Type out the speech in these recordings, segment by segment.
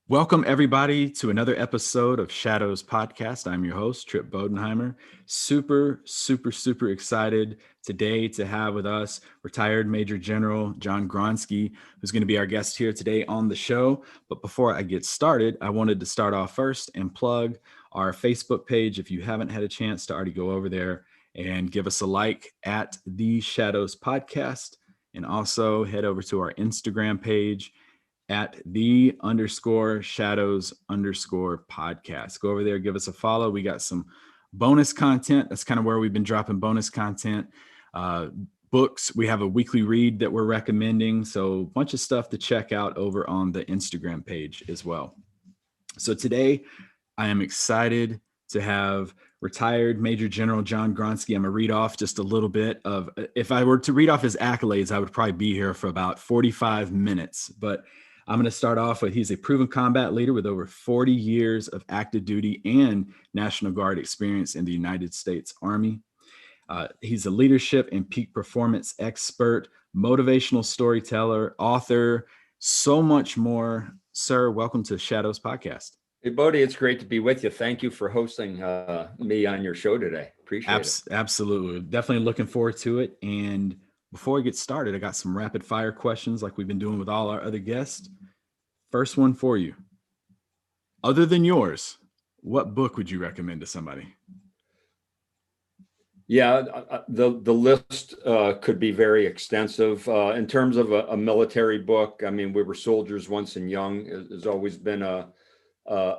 Welcome, everybody, to another episode of Shadows Podcast. I'm your host, Trip Bodenheimer. Super excited today to have with us retired Major General John Gronski, who's going to be our guest here today on the show. But before I get started, I wanted to start off first and plug our Facebook page. If you haven't had a chance to already go over there and give us a like at the Shadows Podcast, and also head over to our Instagram page at _shadows_podcast. Go over there, give us a follow. We got some bonus content. That's kind of where we've been dropping bonus content. Books. We have a weekly read that we're recommending. So a bunch of stuff to check out over on the Instagram page as well. So today I am excited to have retired Major General John Gronski. I'm going to read off just a little bit of, if I were to read off his accolades, I would probably be here for about 45 minutes, but I'm going to start off with, he's a proven combat leader with over 40 years of active duty and National Guard experience in the United States Army. He's a leadership and peak performance expert, motivational storyteller, author, so much more. Sir, welcome to Shadows Podcast. Hey, Bodie, it's great to be with you. Thank you for hosting me on your show today. Appreciate it. Absolutely. Definitely looking forward to it. And before we get started, I got some rapid fire questions like we've been doing with all our other guests. First one for you. Other than yours, what book would you recommend to somebody? Yeah, the list could be very extensive. In terms of a military book, I mean, We Were Soldiers Once and Young has always been a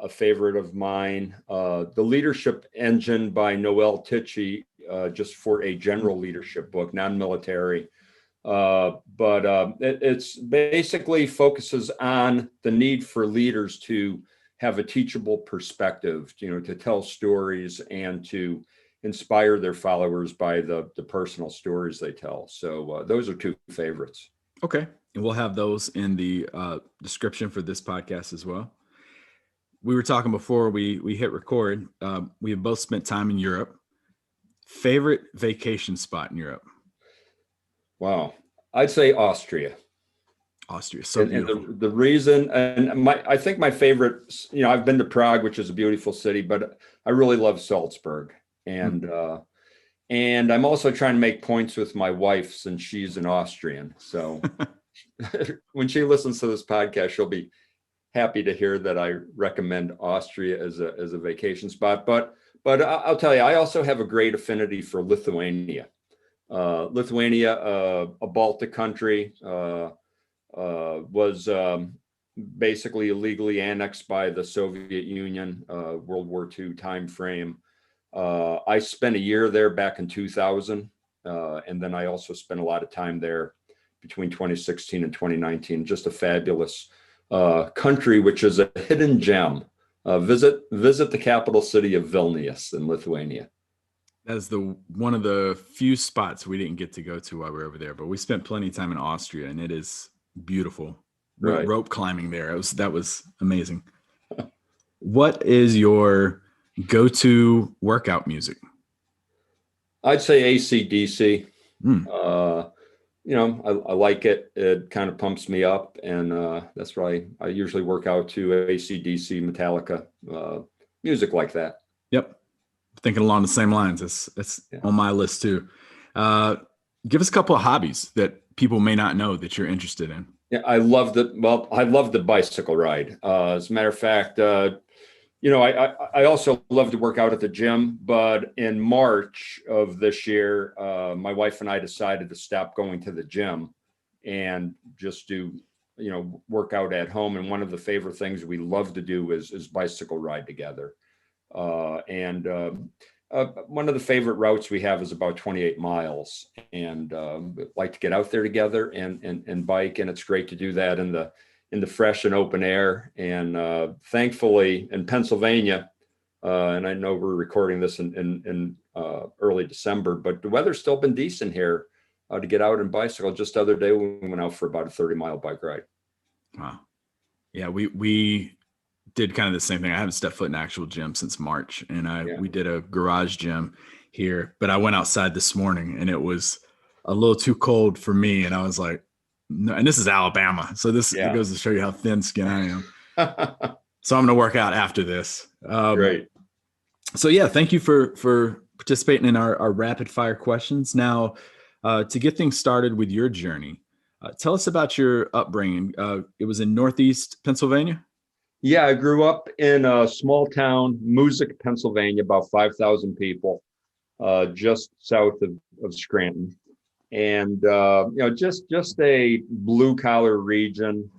favorite of mine. The Leadership Engine by Noel Tichy, just for a general leadership book, non-military. But it's basically focuses on the need for leaders to have a teachable perspective, to tell stories and to inspire their followers by the personal stories they tell. So those are two favorites. Okay. And we'll have those in the description for this podcast as well. We were talking before we hit record. We have both spent time in Europe. Favorite vacation spot in Europe? Wow. I'd say Austria. Austria, so beautiful. And the reason, and I think my favorite, I've been to Prague, which is a beautiful city, but I really love Salzburg. And and I'm also trying to make points with my wife since she's an Austrian. So when she listens to this podcast, she'll be happy to hear that I recommend Austria as a vacation spot. But I'll tell you, I also have a great affinity for Lithuania. Lithuania, a Baltic country, was basically illegally annexed by the Soviet Union, World War II timeframe. I spent a year there back in 2000, and then I also spent a lot of time there between 2016 and 2019. Just a fabulous country, which is a hidden gem. Visit the capital city of Vilnius in Lithuania. That is one of the few spots we didn't get to go to while we were over there, but we spent plenty of time in Austria, and it is beautiful. Right. Rope climbing there. That was amazing. What is your go-to workout music? I'd say AC/DC. I like it. It kind of pumps me up, and that's why I usually work out to AC/DC, Metallica, music like that. Yep. Thinking along the same lines. That's on my list too. Give us a couple of hobbies that people may not know that you're interested in. Yeah, I love the bicycle ride. As a matter of fact, I also love to work out at the gym, but in March of this year, my wife and I decided to stop going to the gym and just do, work out at home. And one of the favorite things we love to do is bicycle ride together. One of the favorite routes we have is about 28 miles, and like to get out there together and bike. And it's great to do that in the fresh and open air. And thankfully in Pennsylvania, and I know we're recording this in early December, but the weather's still been decent here to get out and bicycle. Just the other day we went out for about a 30-mile bike ride. Wow. Yeah, we did kind of the same thing. I haven't stepped foot in an actual gym since March, and we did a garage gym here, but I went outside this morning and it was a little too cold for me. And I was like, no, and this is Alabama. So this it goes to show you how thin skinned I am. So I'm going to work out after this. Great. So yeah, thank you for participating in our rapid fire questions. Now, to get things started with your journey, tell us about your upbringing. It was in Northeast Pennsylvania. Yeah, I grew up in a small town, Music, Pennsylvania, about 5,000 people, just south of Scranton. And just a blue collar region,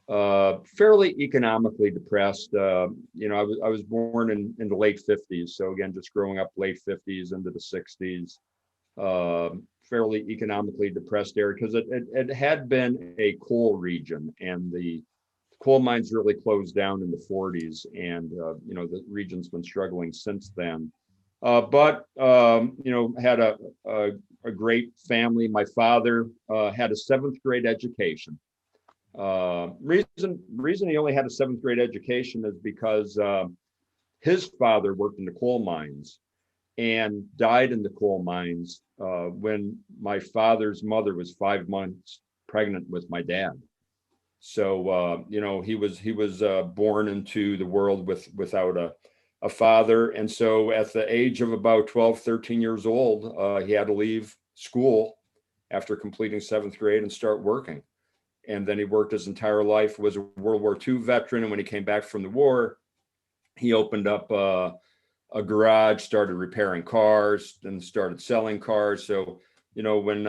fairly economically depressed. I was born in the late 50s, so again, just growing up late 50s into the 60s, fairly economically depressed area because it had been a coal region, and the coal mines really closed down in the 40s, and the region's been struggling since then. But had a great family. My father had a seventh grade education. Reason he only had a seventh grade education is because his father worked in the coal mines and died in the coal mines when my father's mother was 5 months pregnant with my dad. So he was born into the world without a father. And so at the age of about 12, 13 years old, he had to leave school after completing seventh grade and start working. And then he worked his entire life, was a World War II veteran. And when he came back from the war, he opened up a garage, started repairing cars, then started selling cars. So, when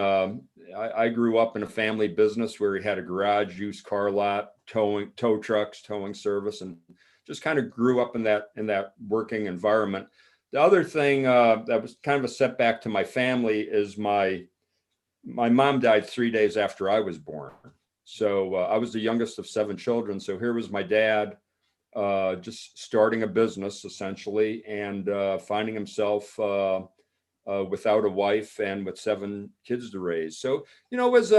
I grew up in a family business where he had a garage, used car lot, tow trucks, towing service, and just kind of grew up in that working environment. The other thing that was kind of a setback to my family is my mom died 3 days after I was born. So I was the youngest of 7 children. So here was my dad just starting a business essentially, and finding himself without a wife and with 7 kids to raise. So, it was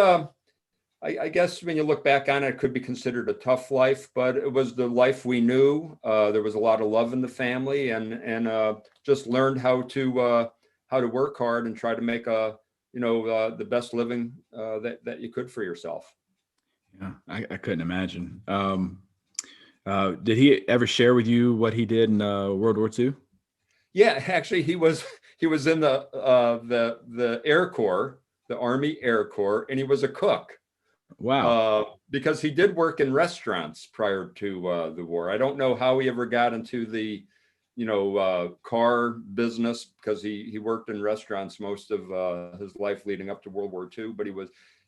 I guess when you look back on it, it could be considered a tough life, but it was the life we knew. There was a lot of love in the family, and just learned how to work hard and try to make the best living that you could for yourself. Yeah, I couldn't imagine. Did he ever share with you what he did in World War II? Yeah, actually, he was in the Air Corps, the Army Air Corps, and he was a cook. Wow. Because he did work in restaurants prior to the war. I don't know how he ever got into the, car business, because he worked in restaurants most of his life leading up to World War II. But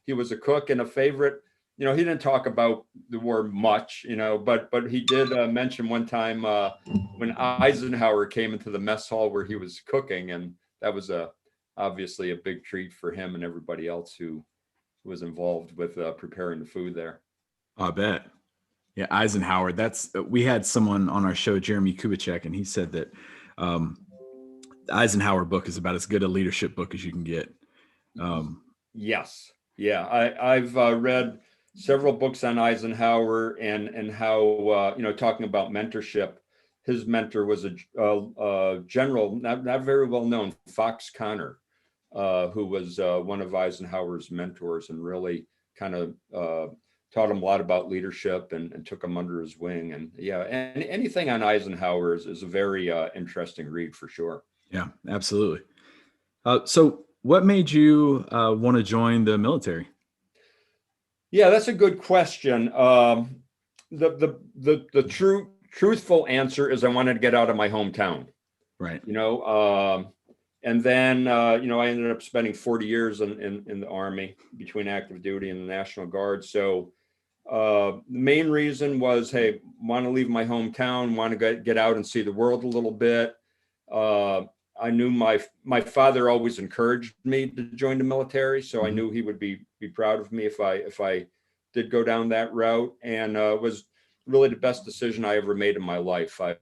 he was a cook and a favorite. He didn't talk about the war much, but he did mention one time when Eisenhower came into the mess hall where he was cooking, and that was obviously a big treat for him and everybody else who was involved with preparing the food there. I bet. Yeah, Eisenhower. We had someone on our show, Jeremy Kubicek, and he said that the Eisenhower book is about as good a leadership book as you can get. Yes. Yeah. I've read several books on Eisenhower and how, talking about mentorship. His mentor was a general, not very well known, Fox Connor, who was one of Eisenhower's mentors, and really kind of taught him a lot about leadership and took him under his wing. And yeah, and anything on Eisenhower is a very interesting read for sure. Yeah, absolutely. So what made you want to join the military? Yeah, that's a good question. The truthful answer is I wanted to get out of my hometown. Right. And then, I ended up spending 40 years in the Army between active duty and the National Guard. So the main reason was, hey, want to leave my hometown, want to get out and see the world a little bit. I knew my father always encouraged me to join the military, so I knew he would be proud of me if I did go down that route, and it was really the best decision I ever made in my life. I've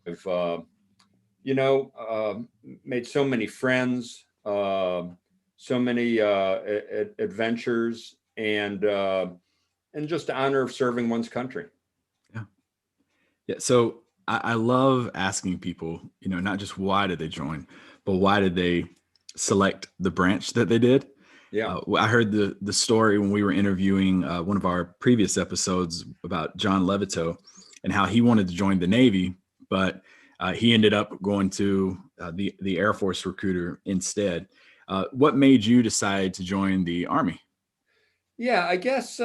made so many friends, so many adventures, and just the honor of serving one's country. Yeah. So I love asking people, not just why did they join, but why did they select the branch that they did? Yeah. I heard the story when we were interviewing one of our previous episodes about John Levito. and how he wanted to join the Navy, but he ended up going to the Air Force recruiter instead. What made you decide to join the Army? Yeah, I guess,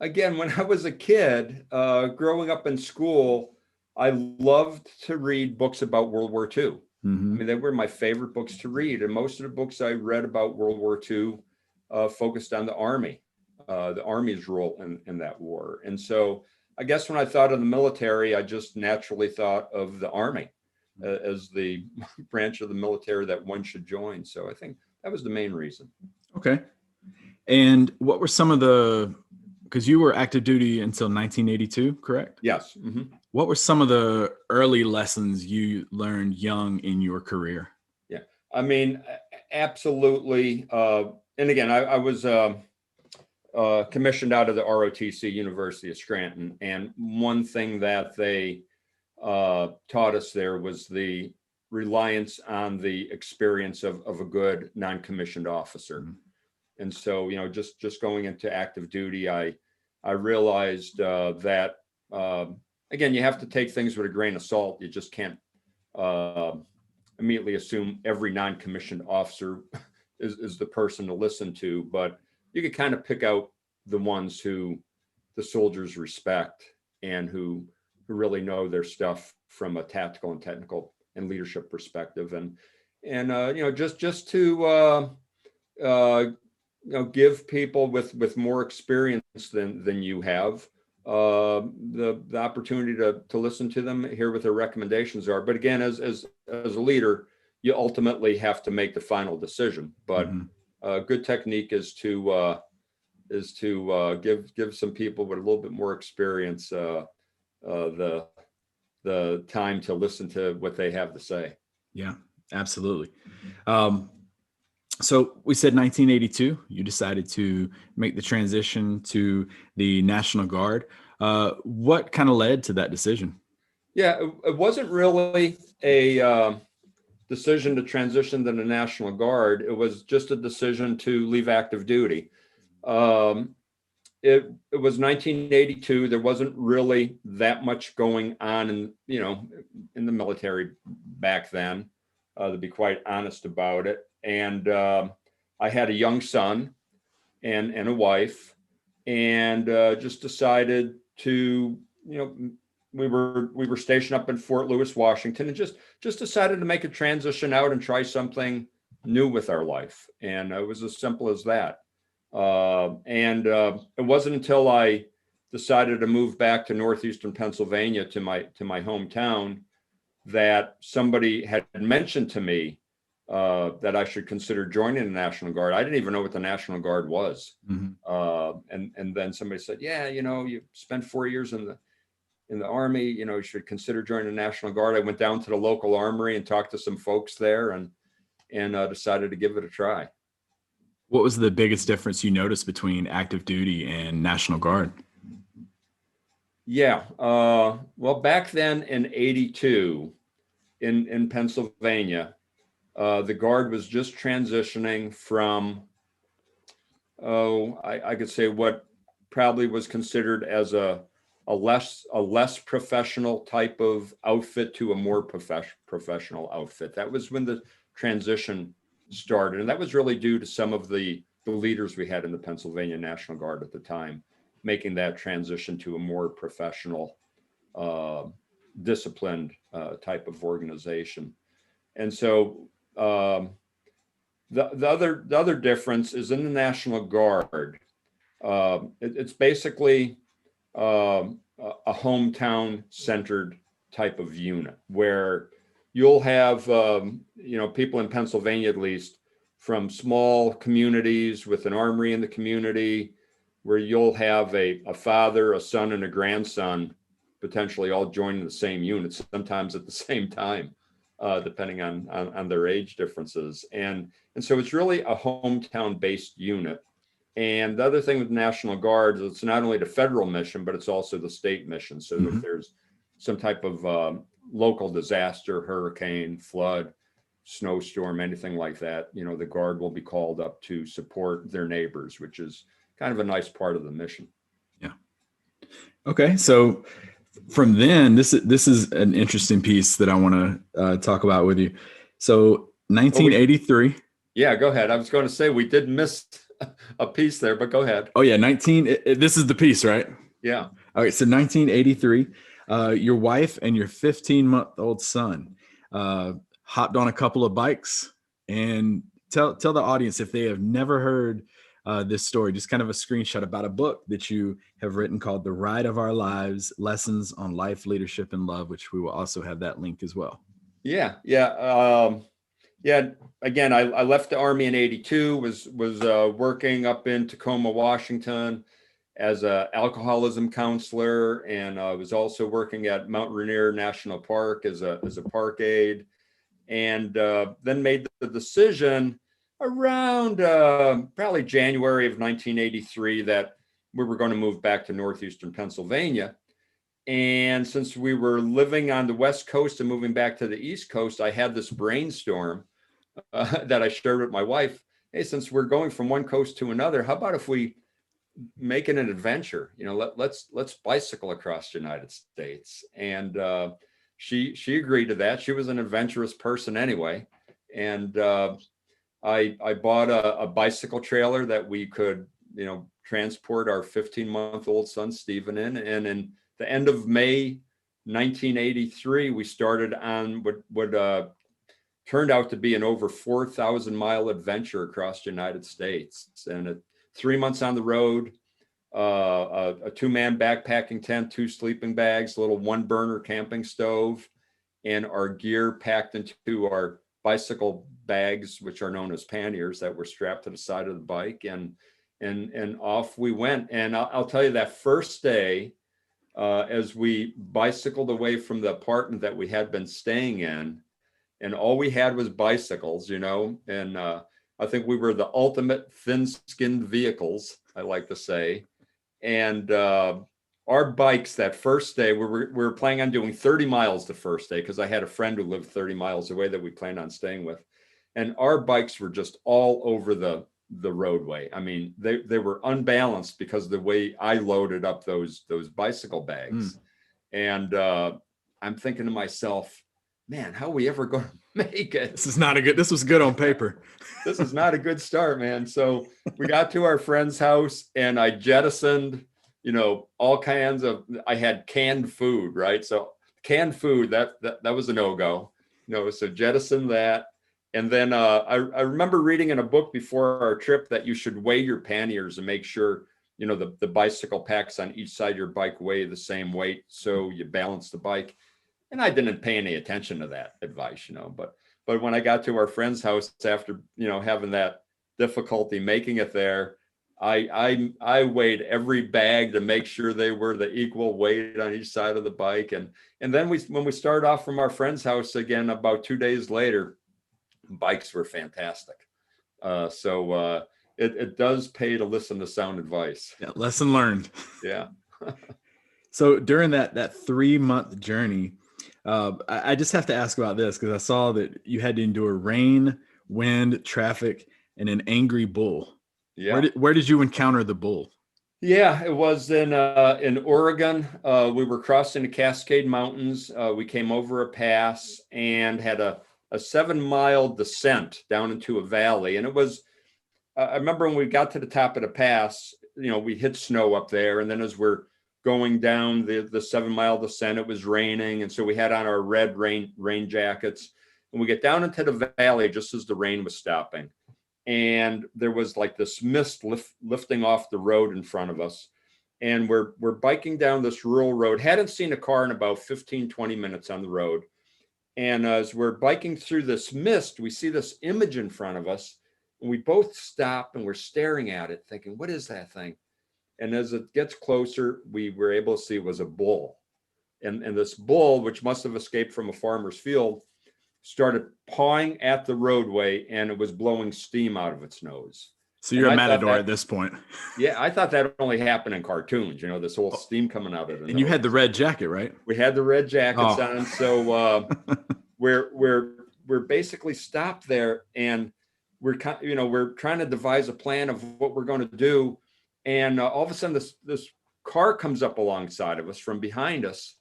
again, when I was a kid, growing up in school, I loved to read books about World War II. I mean, they were my favorite books to read. And most of the books I read about World War II focused on the Army's role in that war. And so I guess when I thought of the military, I just naturally thought of the Army as the branch of the military that one should join. So I think that was the main reason. Okay. And what were some of because you were active duty until 1982, correct? Yes. What were some of the early lessons you learned young in your career? Yeah, I mean, absolutely. And again, I was commissioned out of the ROTC, University of Scranton. And one thing that they taught us there was the reliance on the experience of a good non-commissioned officer. And so, just going into active duty, I realized that, again, you have to take things with a grain of salt. You just can't immediately assume every non-commissioned officer is the person to listen to, but you could kind of pick out the ones who the soldiers respect and who really know their stuff from a tactical and technical and leadership perspective. And just to give people with more experience than you have the opportunity to listen to them, hear what their recommendations are. But again, as a leader, you ultimately have to make the final decision. But a good technique is to give some people with a little bit more experience the time to listen to what they have to say. Yeah, absolutely. So we said 1982, you decided to make the transition to the National Guard. What kind of led to that decision? Yeah, it wasn't really a decision to transition to the National Guard. It was just a decision to leave active duty. It was 1982. There wasn't really that much going on in the military back then, to be quite honest about it. And I had a young son and a wife, and just decided to, we were stationed up in Fort Lewis, Washington, and just decided to make a transition out and try something new with our life. And it was as simple as that. And it wasn't until I decided to move back to northeastern Pennsylvania to my hometown that somebody had mentioned to me that I should consider joining the National Guard. I didn't even know what the National Guard was. And then somebody said, yeah, you spent 4 years in the Army, you should consider joining the National Guard. I went down to the local armory and talked to some folks there and decided to give it a try. What was the biggest difference you noticed between active duty and National Guard? Yeah. Well, back then in 82 in Pennsylvania, the Guard was just transitioning from, I could say what probably was considered as a less professional type of outfit to a more professional outfit. That was when the transition started. And that was really due to some of the leaders we had in the Pennsylvania National Guard at the time, making that transition to a more professional, disciplined type of organization. And so the other difference is in the National Guard. It's basically a hometown centered type of unit where you'll have, people in Pennsylvania, at least, from small communities with an armory in the community, where you'll have a father, a son, and a grandson potentially all joining the same unit, sometimes at the same time, depending on their age differences. And so it's really a hometown-based unit. And the other thing with National Guard is it's not only the federal mission, but it's also the state mission. So if there's some type of local disaster, hurricane, flood, snowstorm, anything like that, the Guard will be called up to support their neighbors, which is kind of a nice part of the mission. Yeah. Okay. So from then, this is an interesting piece that I want to talk about with you. So 1983. Yeah, go ahead. I was going to say we did miss a piece there, but go ahead. Oh yeah, this is the piece, right? Yeah. All right, so 1983, your wife and your 15-month-old son hopped on a couple of bikes, and tell the audience, if they have never heard this story, just kind of a screenshot about a book that you have written called The Ride of Our Lives, Lessons on Life, Leadership, and Love, which we will also have that link as well. Yeah. Yeah. Again, I left the Army in 82, was working up in Tacoma, Washington as a alcoholism counselor, and I was also working at Mount Rainier National Park as a park aide, and then made the decision around probably January of 1983 that we were going to move back to northeastern Pennsylvania. And since we were living on the West Coast and moving back to the East Coast, I had this brainstorm that I shared with my wife. Hey, since we're going from one coast to another, how about if we make it an adventure? Let's bicycle across the United States. And she agreed to that. She was an adventurous person anyway. And I bought a bicycle trailer that we could, transport our 15-month-old son Stephen in. And in the end of May 1983, we started on what turned out to be an over 4,000-mile adventure across the United States. And 3 months on the road, a 2-man backpacking tent, 2 sleeping bags, a little 1-burner camping stove, and our gear packed into our bicycle bags, which are known as panniers, that were strapped to the side of the bike, and off we went. And I'll tell you, that first day, as we bicycled away from the apartment that we had been staying in, and all we had was bicycles, and I think we were the ultimate thin-skinned vehicles, I like to say. And our bikes that first day, we were planning on doing 30 miles the first day, because I had a friend who lived 30 miles away that we planned on staying with. And our bikes were just all over the roadway. I mean, they were unbalanced because of the way I loaded up those bicycle bags. And I'm thinking to myself, man, how are we ever going to make it? This was good on paper. This is not a good start, man. So we got to our friend's house, and I jettisoned, all kinds of, I had canned food, right? So canned food, that was a no-go, so jettison that. And then I remember reading in a book before our trip that you should weigh your panniers and make sure, the bicycle packs on each side of your bike weigh the same weight, so you balance the bike. And I didn't pay any attention to that advice, but when I got to our friend's house after, having that difficulty making it there, I weighed every bag to make sure they were the equal weight on each side of the bike. And then when we started off from our friend's house again, about 2 days later, bikes were fantastic. So it does pay to listen to sound advice. Yeah, lesson learned. Yeah. So during that 3-month journey, I just have to ask about this, because I saw that you had to endure rain, wind, traffic, and an angry bull. Yeah. Where did you encounter the bull? Yeah, it was in Oregon. We were crossing the Cascade Mountains. We came over a pass and had a 7-mile descent down into a valley. And it was, I remember when we got to the top of the pass, we hit snow up there. And then as we're going down the 7-mile descent, it was raining. And so we had on our red rain jackets. And we get down into the valley just as the rain was stopping. And there was like this mist lifting off the road in front of us. And we're biking down this rural road. Hadn't seen a car in about 15, 20 minutes on the road. And as we're biking through this mist, we see this image in front of us. And we both stop and we're staring at it thinking, what is that thing? And as it gets closer, we were able to see it was a bull. And this bull, which must have escaped from a farmer's field, started pawing at the roadway, and it was blowing steam out of its nose. So you're a matador at this point. Yeah, I thought that only happened in cartoons, this whole steam coming out of it. And you had the red jacket, right? We had the red jackets on. So we're basically stopped there, and we're trying to devise a plan of what we're going to do. And all of a sudden, this car comes up alongside of us from behind us,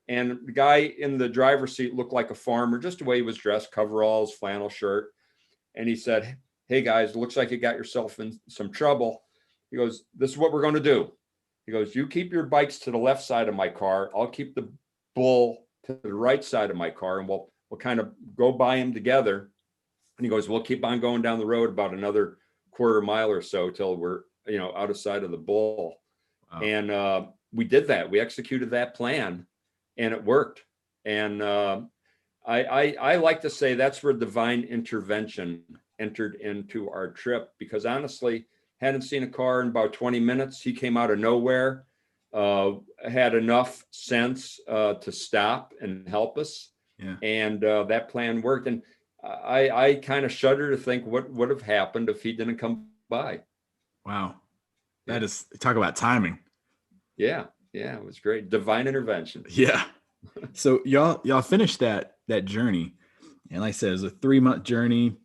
And the guy in the driver's seat looked like a farmer, just the way he was dressed, coveralls, flannel shirt. And he said, "Hey guys, it looks like you got yourself in some trouble." He goes, "This is what we're going to do." He goes, "You keep your bikes to the left side of my car. I'll keep the bull to the right side of my car, and we'll kind of go by him together." And he goes, "We'll keep on going down the road about another quarter mile or so till we're, out of sight of the bull." Wow. And we did that. We executed that plan, and it worked. And I like to say that's where divine intervention entered into our trip, because honestly, hadn't seen a car in about 20 minutes. He came out of nowhere, had enough sense to stop and help us. Yeah. And that plan worked. And I kind of shudder to think what would have happened if he didn't come by. Wow. That is, talk about timing. Yeah. Yeah. It was great. Divine intervention. Yeah. So y'all finished that journey. And like I said, it was a 3-month journey.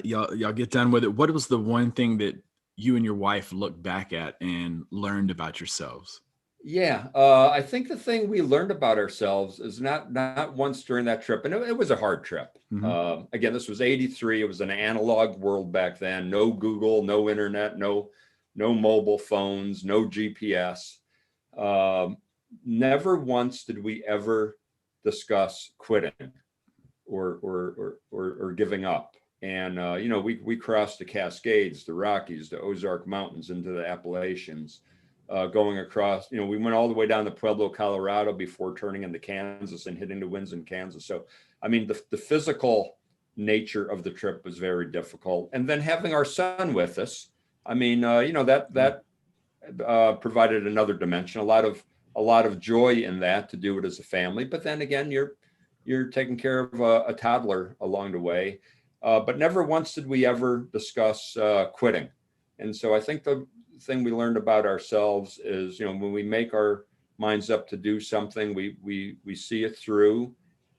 Y'all get done with it. What was the one thing that you and your wife looked back at and learned about yourselves? Yeah, I think the thing we learned about ourselves is not once during that trip, and it was a hard trip. Mm-hmm. Again, this was '83. It was an analog world back then. No Google, no internet, no mobile phones, no GPS. Never once did we ever discuss quitting or giving up. And we crossed the Cascades, the Rockies, the Ozark Mountains into the Appalachians. Going across, we went all the way down to Pueblo, Colorado before turning into Kansas and hitting the winds in Kansas. So, I mean, the physical nature of the trip was very difficult. And then having our son with us, I mean, that provided another dimension, a lot of joy in that, to do it as a family. But then again, you're taking care of a toddler along the way. But never once did we ever discuss quitting. And so I think the thing we learned about ourselves is, when we make our minds up to do something, we see it through,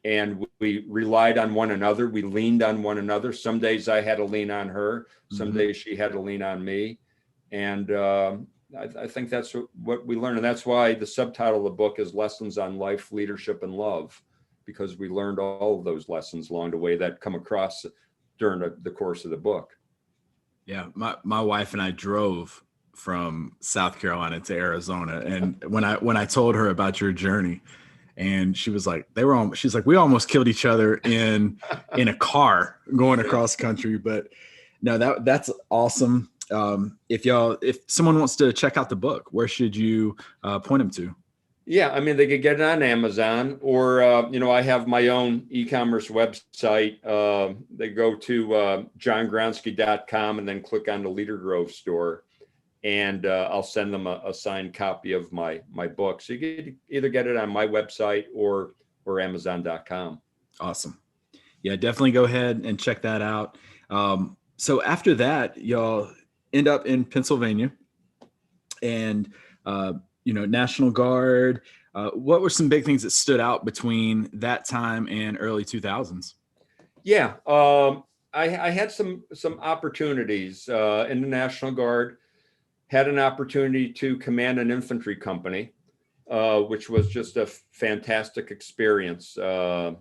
and we relied on one another. We leaned on one another. Some days I had to lean on her. Some Mm-hmm. days she had to lean on me. And I think that's what we learned. And that's why the subtitle of the book is Lessons on Life, Leadership, and Love, because we learned all of those lessons along the way that come across during the course of the book. Yeah. My wife and I drove from South Carolina to Arizona. And when I told her about your journey, and she was like, she's like, we almost killed each other in a car going across country. But no, that's awesome. If someone wants to check out the book, where should you point them to? Yeah, I mean, they could get it on Amazon, or I have my own e-commerce website. They go to johngronski.com and then click on the Leader Grove store, and I'll send them a signed copy of my book. So you can either get it on my website or Amazon.com. Awesome. Yeah, definitely go ahead and check that out. So after that, y'all end up in Pennsylvania, and National Guard. What were some big things that stood out between that time and early 2000s? Yeah, I had some opportunities in the National Guard. Had an opportunity to command an infantry company, which was just a fantastic experience. And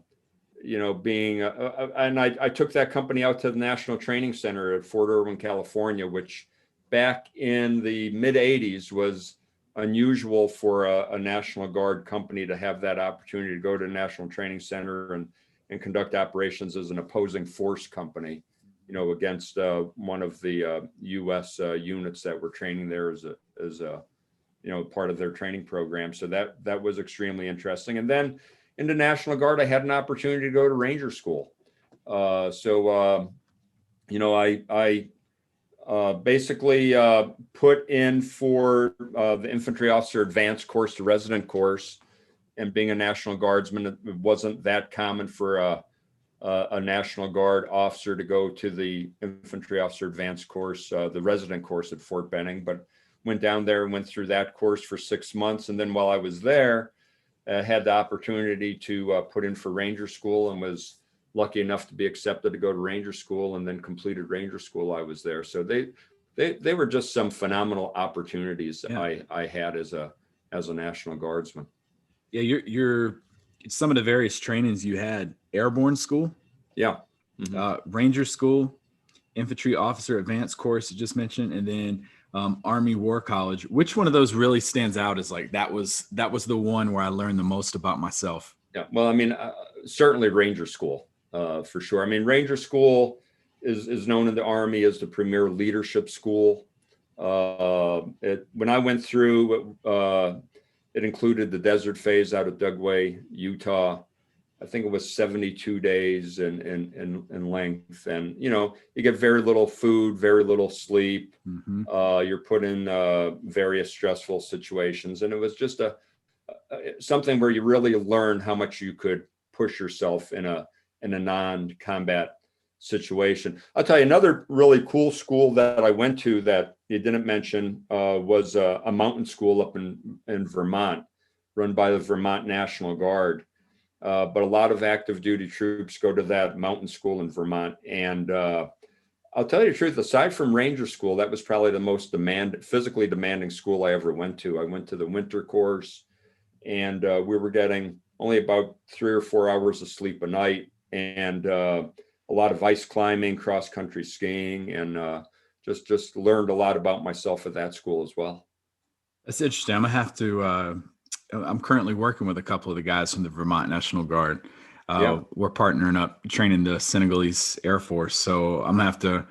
I took that company out to the National Training Center at Fort Irwin, California, which back in the mid 80s was unusual for a National Guard company to have that opportunity to go to the National Training Center and conduct operations as an opposing force company, against one of the U.S. units that were training there as a part of their training program. So that was extremely interesting. And then in the National Guard, I had an opportunity to go to Ranger School. I basically put in for the infantry officer advanced course, the resident course. And being a National Guardsman, it wasn't that common for a National Guard officer to go to the infantry officer advanced course, the resident course at Fort Benning, but went down there and went through that course for 6 months. And then while I was there, had the opportunity to put in for Ranger School, and was lucky enough to be accepted to go to Ranger School, and then completed Ranger School while I was there. So they were just some phenomenal opportunities. Yeah. I had as a National Guardsman. Yeah, you're some of the various trainings you had: airborne school, Yeah. Mm-hmm. ranger school, infantry officer advanced course you just mentioned, and then Army War College. Which one of those really stands out as like that was the one where I learned the most about myself? Yeah. Well, I mean, certainly Ranger School, for sure. I mean, Ranger School is known in the Army as the premier leadership school. When I went through, it included the desert phase out of Dugway, Utah. I think it was 72 days in length. And, you get very little food, very little sleep. Mm-hmm. You're put in various stressful situations. And it was just something where you really learn how much you could push yourself in a non-combat situation. I'll tell you another really cool school that I went to that you didn't mention was a mountain school up in Vermont, run by the Vermont National Guard. But a lot of active duty troops go to that mountain school in Vermont. And I'll tell you the truth, aside from Ranger School, that was probably the most physically demanding school I ever went to. I went to the winter course, and we were getting only about 3 or 4 hours of sleep a night, and a lot of ice climbing, cross country skiing, and just learned a lot about myself at that school as well. That's interesting. I'm gonna have to. I'm currently working with a couple of the guys from the Vermont National Guard. Yeah. We're partnering up, training the Senegalese Air Force. So I'm gonna have to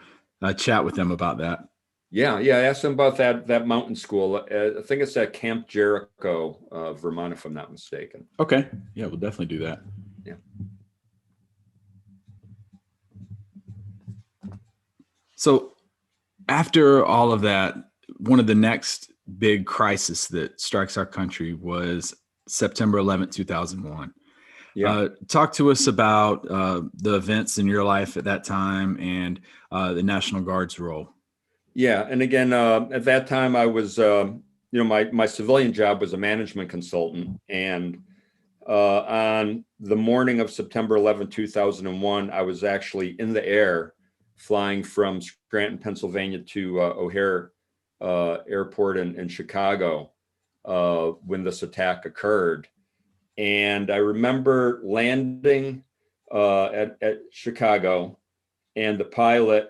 chat with them about that. Yeah, ask them about that mountain school. I think it's at Camp Jericho, Vermont, if I'm not mistaken. Okay. Yeah, we'll definitely do that. Yeah. So after all of that, one of the next big crisis that strikes our country was September 11th, 2001. Yeah. Talk to us about the events in your life at that time and the National Guard's role. Yeah, and again, at that time, I was, my civilian job was a management consultant, and on the morning of September 11, 2001, I was actually in the air flying from Scranton, Pennsylvania to O'Hare Airport in Chicago when this attack occurred. And I remember landing at Chicago, and the pilot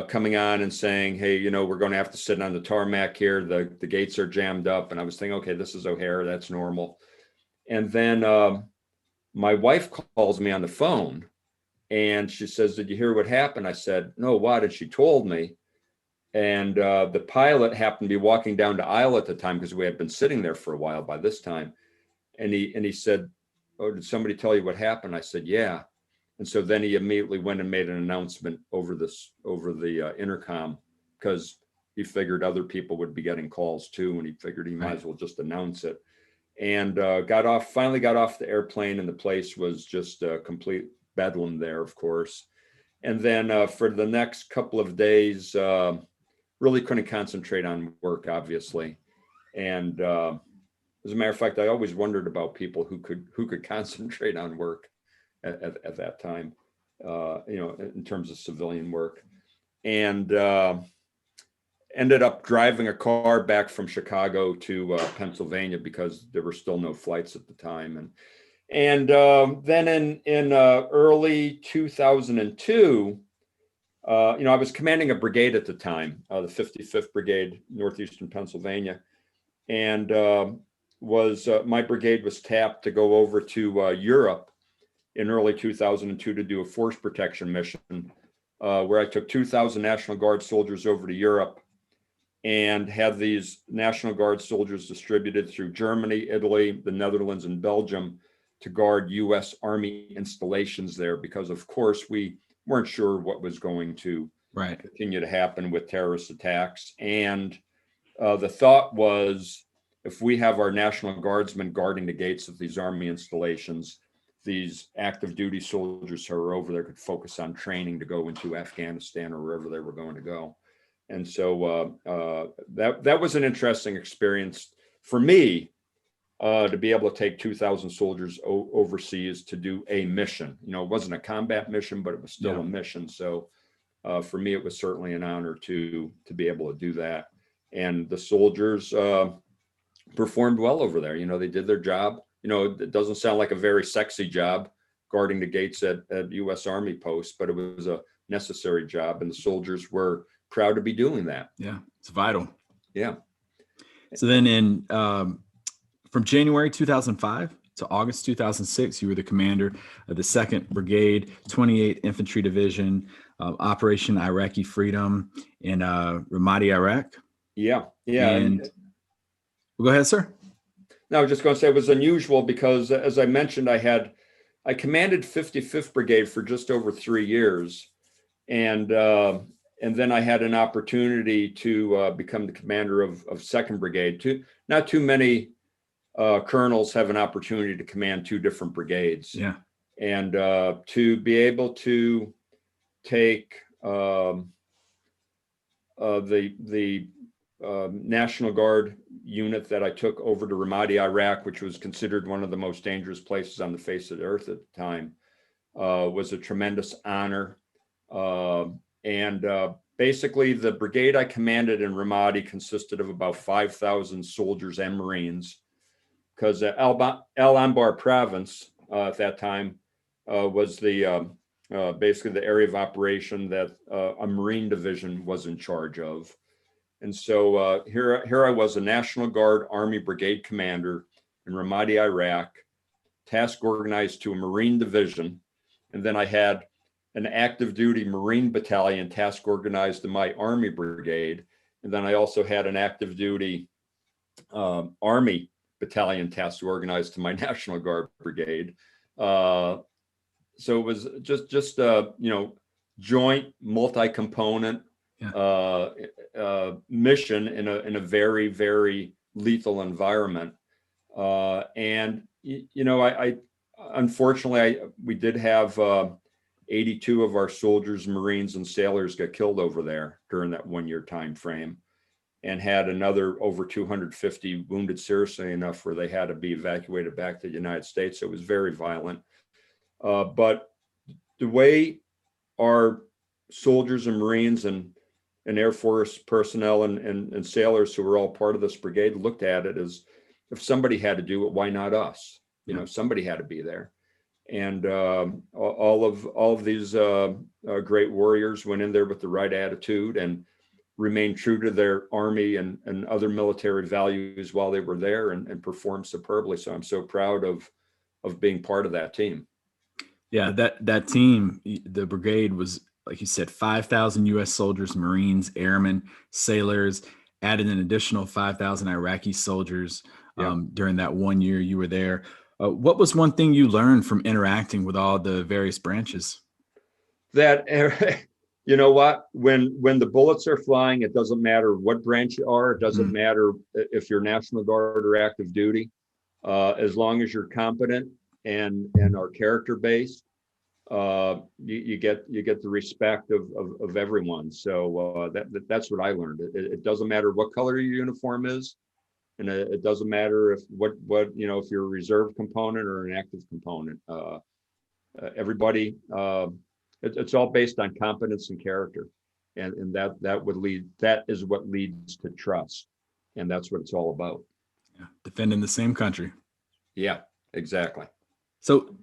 coming on and saying, "Hey, we're going to have to sit on the tarmac here. The gates are jammed up." And I was thinking, okay, this is O'Hare. That's normal. And then my wife calls me on the phone, and she says, "Did you hear what happened?" I said, "No, what?" And she told me. And the pilot happened to be walking down the aisle at the time because we had been sitting there for a while by this time. And he said, "Oh, did somebody tell you what happened?" I said, "Yeah." And so then he immediately went and made an announcement over the intercom, because he figured other people would be getting calls too, and he figured he might as well just announce it. And finally got off the airplane, and the place was just a complete bedlam there, of course. And then for the next couple of days, really couldn't concentrate on work, obviously. And as a matter of fact, I always wondered about people who could concentrate on work at that time, in terms of civilian work. And ended up driving a car back from Chicago to Pennsylvania because there were still no flights at the time. And then in early 2002, I was commanding a brigade at the time, the 55th Brigade, Northeastern Pennsylvania, and my brigade was tapped to go over to Europe in early 2002 to do a force protection mission, where I took 2,000 National Guard soldiers over to Europe and had these National Guard soldiers distributed through Germany, Italy, the Netherlands, and Belgium to guard U.S. Army installations there, because, of course, we weren't sure what was going to continue to happen with terrorist attacks. And the thought was, if we have our National Guardsmen guarding the gates of these Army installations, these active duty soldiers who are over there could focus on training to go into Afghanistan or wherever they were going to go. And so that was an interesting experience for me, to be able to take 2,000 soldiers overseas to do a mission. It wasn't a combat mission, but it was still a mission. So for me, it was certainly an honor to be able to do that. And the soldiers performed well over there. They did their job. it doesn't sound like a very sexy job, guarding the gates at U.S. Army posts, but it was a necessary job, and the soldiers were proud to be doing that. Yeah, it's vital. Yeah. So then from January 2005 to August 2006, you were the commander of the 2nd Brigade, 28th Infantry Division, Operation Iraqi Freedom in Ramadi, Iraq. Yeah. And go ahead, sir. No, I was just going to say it was unusual because, as I mentioned, I commanded 55th Brigade for just over 3 years, and then I had an opportunity to become the commander of 2nd Brigade. Not too many colonels have an opportunity to command 2 different brigades. Yeah. And to be able to take the National Guard unit that I took over to Ramadi, Iraq, which was considered one of the most dangerous places on the face of the earth at the time, was a tremendous honor. Basically, the brigade I commanded in Ramadi consisted of about 5,000 soldiers and Marines, because Al Anbar province at that time was basically the area of operation that a Marine division was in charge of. And so here I was, a National Guard Army Brigade commander in Ramadi, Iraq, task organized to a Marine division. And then I had an active duty Marine battalion task organized to my Army Brigade. And then I also had an active duty Army battalion task organized to my National Guard Brigade. So it was just joint, multi-component mission in a very, very lethal environment. Unfortunately, we did have 82 of our soldiers, Marines, and sailors get killed over there during that 1-year time frame, and had another over 250 wounded seriously enough where they had to be evacuated back to the United States. So it was very violent. But the way our soldiers and Marines and Air Force personnel and sailors who were all part of this brigade looked at it as, if somebody had to do it, why not us? Somebody had to be there. And all of these great warriors went in there with the right attitude and remained true to their Army and other military values while they were there, and performed superbly. So I'm so proud of being part of that team. Yeah, that team, the brigade, was, like you said, 5,000 U.S. soldiers, Marines, airmen, sailors, added an additional 5,000 Iraqi soldiers during that 1 year you were there. What was one thing you learned from interacting with all the various branches? That, you know what, when the bullets are flying, it doesn't matter what branch you are. It doesn't matter if you're National Guard or active duty. As long as you're competent and are character based, you get the respect of everyone. So that's what I learned. It doesn't matter what color your uniform is, and it doesn't matter if if you're a reserve component or an active component. Everybody, it's all based on competence and character, and that is what leads to trust, and that's what it's all about. Yeah, defending the same country. Yeah, exactly. So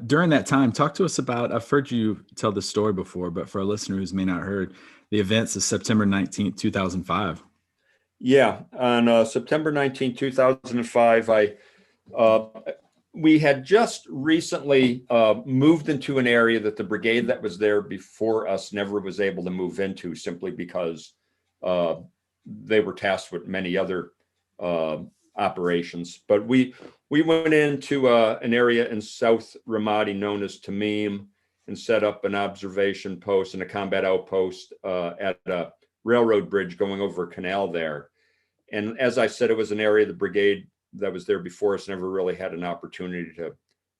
during that time, talk to us about, I've heard you tell this story before, but for our listeners who may not heard, the events of September 19th, 2005. Yeah, on September 19th, 2005, we had just recently moved into an area that the brigade that was there before us never was able to move into, simply because they were tasked with many other operations. But we went into an area in South Ramadi known as Tamim, and set up an observation post and a combat outpost at a railroad bridge going over a canal there. And as I said, it was an area the brigade that was there before us never really had an opportunity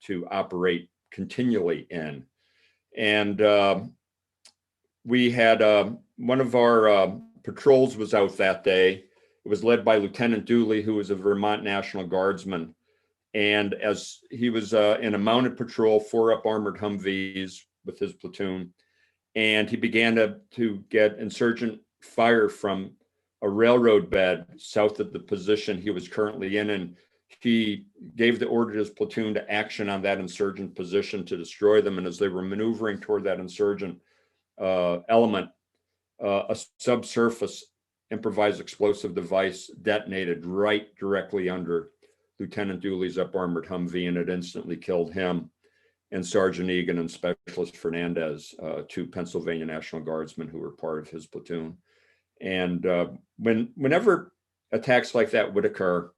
to operate continually in. And we had one of our patrols was out that day. It was led by Lieutenant Dooley, who was a Vermont National Guardsman. And as he was in a mounted patrol, 4 up armored Humvees with his platoon, and he began to get insurgent fire from a railroad bed south of the position he was currently in. And he gave the order to his platoon to action on that insurgent position to destroy them. And as they were maneuvering toward that insurgent element, a subsurface improvised explosive device detonated right directly under Lieutenant Dooley's up-armored Humvee, and it instantly killed him and Sergeant Egan and Specialist Fernandez, two Pennsylvania National Guardsmen who were part of his platoon. And whenever attacks like that would occur,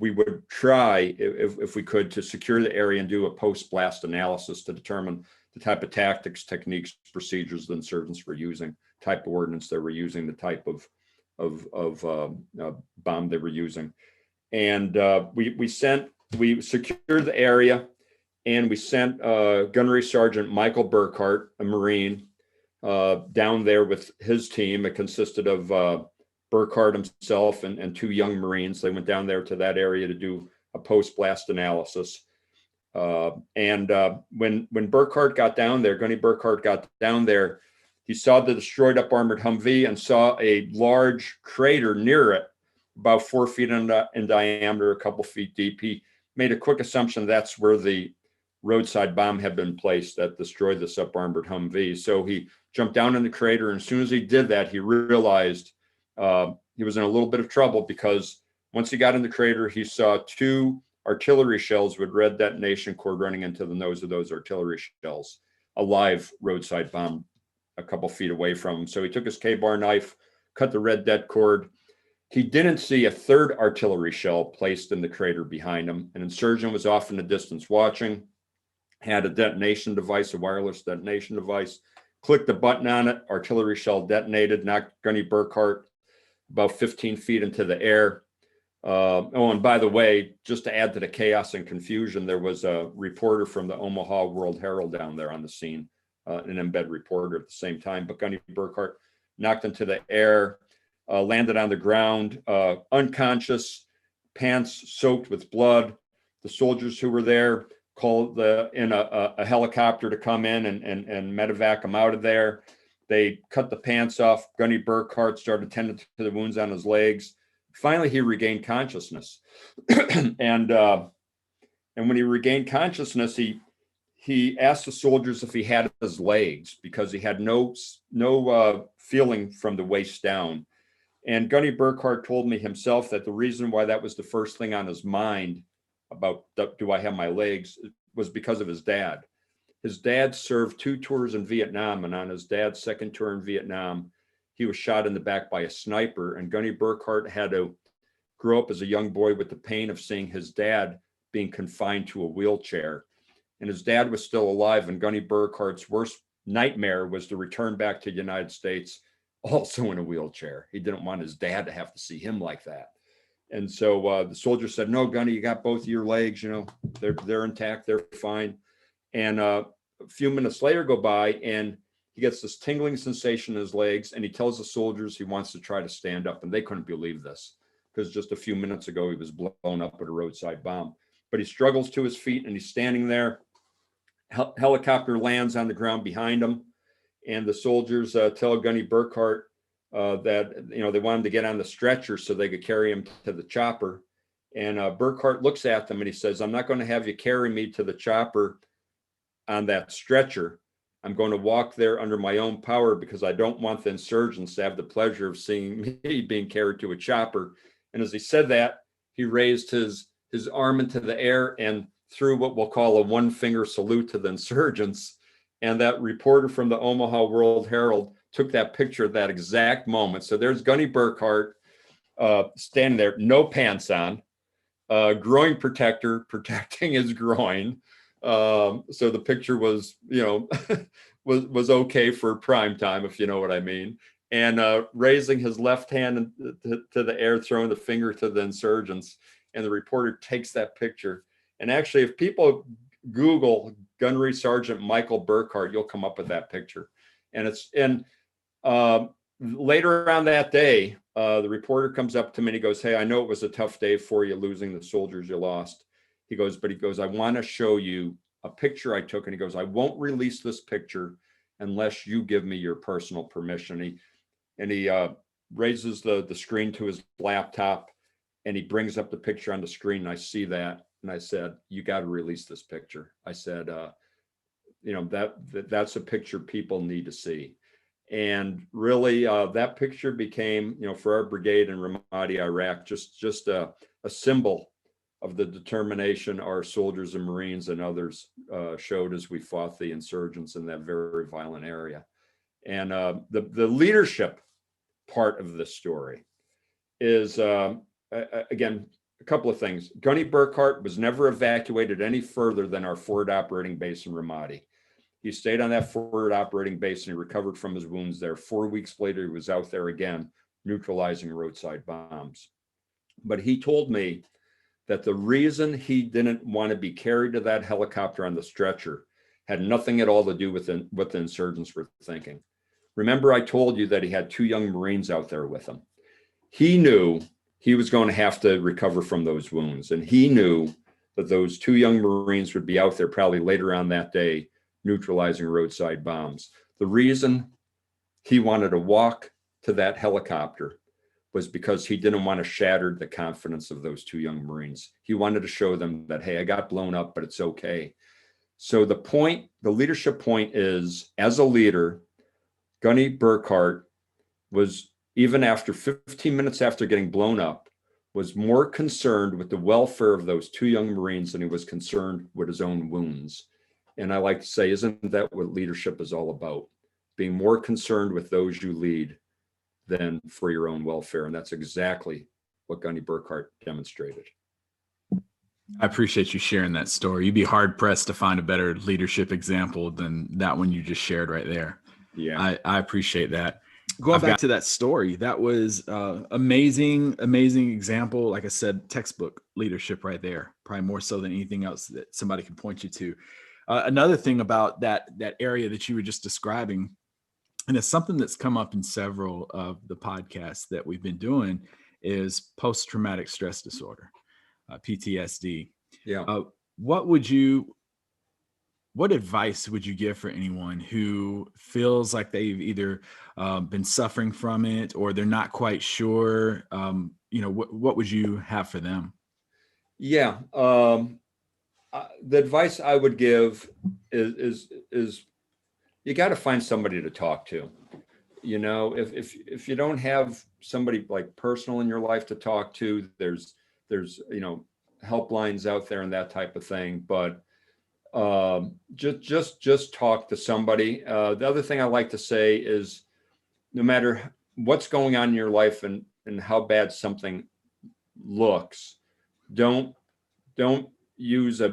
we would try, if we could, to secure the area and do a post-blast analysis to determine the type of tactics, techniques, procedures the insurgents were using, type of ordnance they were using, the type of bomb they were using. And we secured the area, and we sent Gunnery Sergeant Michael Burghardt, a Marine, down there with his team. It consisted of Burghardt himself and two young Marines. They went down there to that area to do a post-blast analysis. When Burghardt got down there, Gunny Burghardt got down there, he saw the destroyed up-armored Humvee and saw a large crater near it, about 4 feet in diameter, a couple feet deep. He made a quick assumption that's where the roadside bomb had been placed that destroyed this up-armored Humvee. So he jumped down in the crater, and as soon as he did that, he realized he was in a little bit of trouble, because once he got in the crater, he saw two artillery shells with red detonation cord running into the nose of those artillery shells, a live roadside bomb a couple feet away from him. So he took his K-bar knife, cut the red det cord. He didn't see a third artillery shell placed in the crater behind him. An insurgent was off in the distance watching, had a detonation device, a wireless detonation device, clicked the button on it, artillery shell detonated, knocked Gunny Burghardt about 15 feet into the air. Oh, and by the way, just to add to the chaos and confusion, there was a reporter from the Omaha World Herald down there on the scene, an embed reporter at the same time. But Gunny Burghardt knocked into the air, landed on the ground, unconscious, pants soaked with blood. The soldiers who were there called in a helicopter to come in and medevac him out of there. They cut the pants off. Gunny Burghardt started tending to the wounds on his legs. Finally, he regained consciousness. and when he regained consciousness, he asked the soldiers if he had his legs, because he had no feeling from the waist down. And Gunny Burghardt told me himself that the reason why that was the first thing on his mind about, do I have my legs, was because of his dad. His dad served 2 tours in Vietnam, and on his dad's second tour in Vietnam, he was shot in the back by a sniper, and Gunny Burghardt had to grow up as a young boy with the pain of seeing his dad being confined to a wheelchair. And his dad was still alive, and Gunny Burghardt's worst nightmare was to return back to the United States also in a wheelchair. He didn't want his dad to have to see him like that. And so the soldier said, "No, Gunny, you got both of your legs, they're intact, they're fine." And a few minutes later go by, and he gets this tingling sensation in his legs, and he tells the soldiers he wants to try to stand up, and they couldn't believe this, because just a few minutes ago he was blown up with a roadside bomb. But he struggles to his feet, and he's standing there. Helicopter lands on the ground behind him, and the soldiers tell Gunny Burghardt that they want him to get on the stretcher so they could carry him to the chopper. And Burghardt looks at them and he says, "I'm not going to have you carry me to the chopper on that stretcher. I'm going to walk there under my own power, because I don't want the insurgents to have the pleasure of seeing me being carried to a chopper." And as he said that, he raised his arm into the air and threw what we'll call a one-finger salute to the insurgents. And that reporter from the Omaha World Herald took that picture at that exact moment. So there's Gunny Burghardt standing there, no pants on, groin protector protecting his groin. So the picture was, was okay for prime time, if you know what I mean. And raising his left hand to the air, throwing the finger to the insurgents. And the reporter takes that picture. And actually, if people Google Gunnery Sergeant Michael Burghardt, you'll come up with that picture. And later on that day, the reporter comes up to me and he goes, "Hey, I know it was a tough day for you losing the soldiers you lost." He goes, "I want to show you a picture I took." And he goes, "I won't release this picture unless you give me your personal permission." And he raises the screen to his laptop, and he brings up the picture on the screen, and I see that, and I said, you got to release this picture. I said, that's a picture people need to see. And really, that picture became, for our brigade in Ramadi, Iraq, just a symbol of the determination our soldiers and Marines and others showed as we fought the insurgents in that very violent area. And the leadership part of the story is, again, a couple of things. Gunny Burghardt was never evacuated any further than our forward operating base in Ramadi. He stayed on that forward operating base and he recovered from his wounds there. 4 weeks later, he was out there again, neutralizing roadside bombs. But he told me that the reason he didn't want to be carried to that helicopter on the stretcher had nothing at all to do with what the insurgents were thinking. Remember, I told you that he had 2 young Marines out there with him. He knew he was going to have to recover from those wounds. And he knew that those 2 young Marines would be out there probably later on that day, neutralizing roadside bombs. The reason he wanted to walk to that helicopter was because he didn't want to shatter the confidence of those 2 young Marines. He wanted to show them that, hey, I got blown up, but it's okay. So the leadership point is, as a leader, Gunny Burghardt was, even after 15 minutes after getting blown up, was more concerned with the welfare of those 2 young Marines than he was concerned with his own wounds. And I like to say, isn't that what leadership is all about? Being more concerned with those you lead than for your own welfare. And that's exactly what Gunny Burghardt demonstrated. I appreciate you sharing that story. You'd be hard pressed to find a better leadership example than that one you just shared right there. Yeah, I appreciate that. Going back to that story, that was amazing example. Like I said, textbook leadership right there, probably more so than anything else that somebody can point you to. Another thing about that area that you were just describing, and it's something that's come up in several of the podcasts that we've been doing, is post-traumatic stress disorder, PTSD. yeah. What advice would you give for anyone who feels like they've either been suffering from it or they're not quite sure? What would you have for them? Yeah. The advice I would give is you got to find somebody to talk to. If you don't have somebody like personal in your life to talk to, there's helplines out there and that type of thing. But just talk to somebody. The other thing I like to say is, no matter what's going on in your life and how bad something looks, don't use a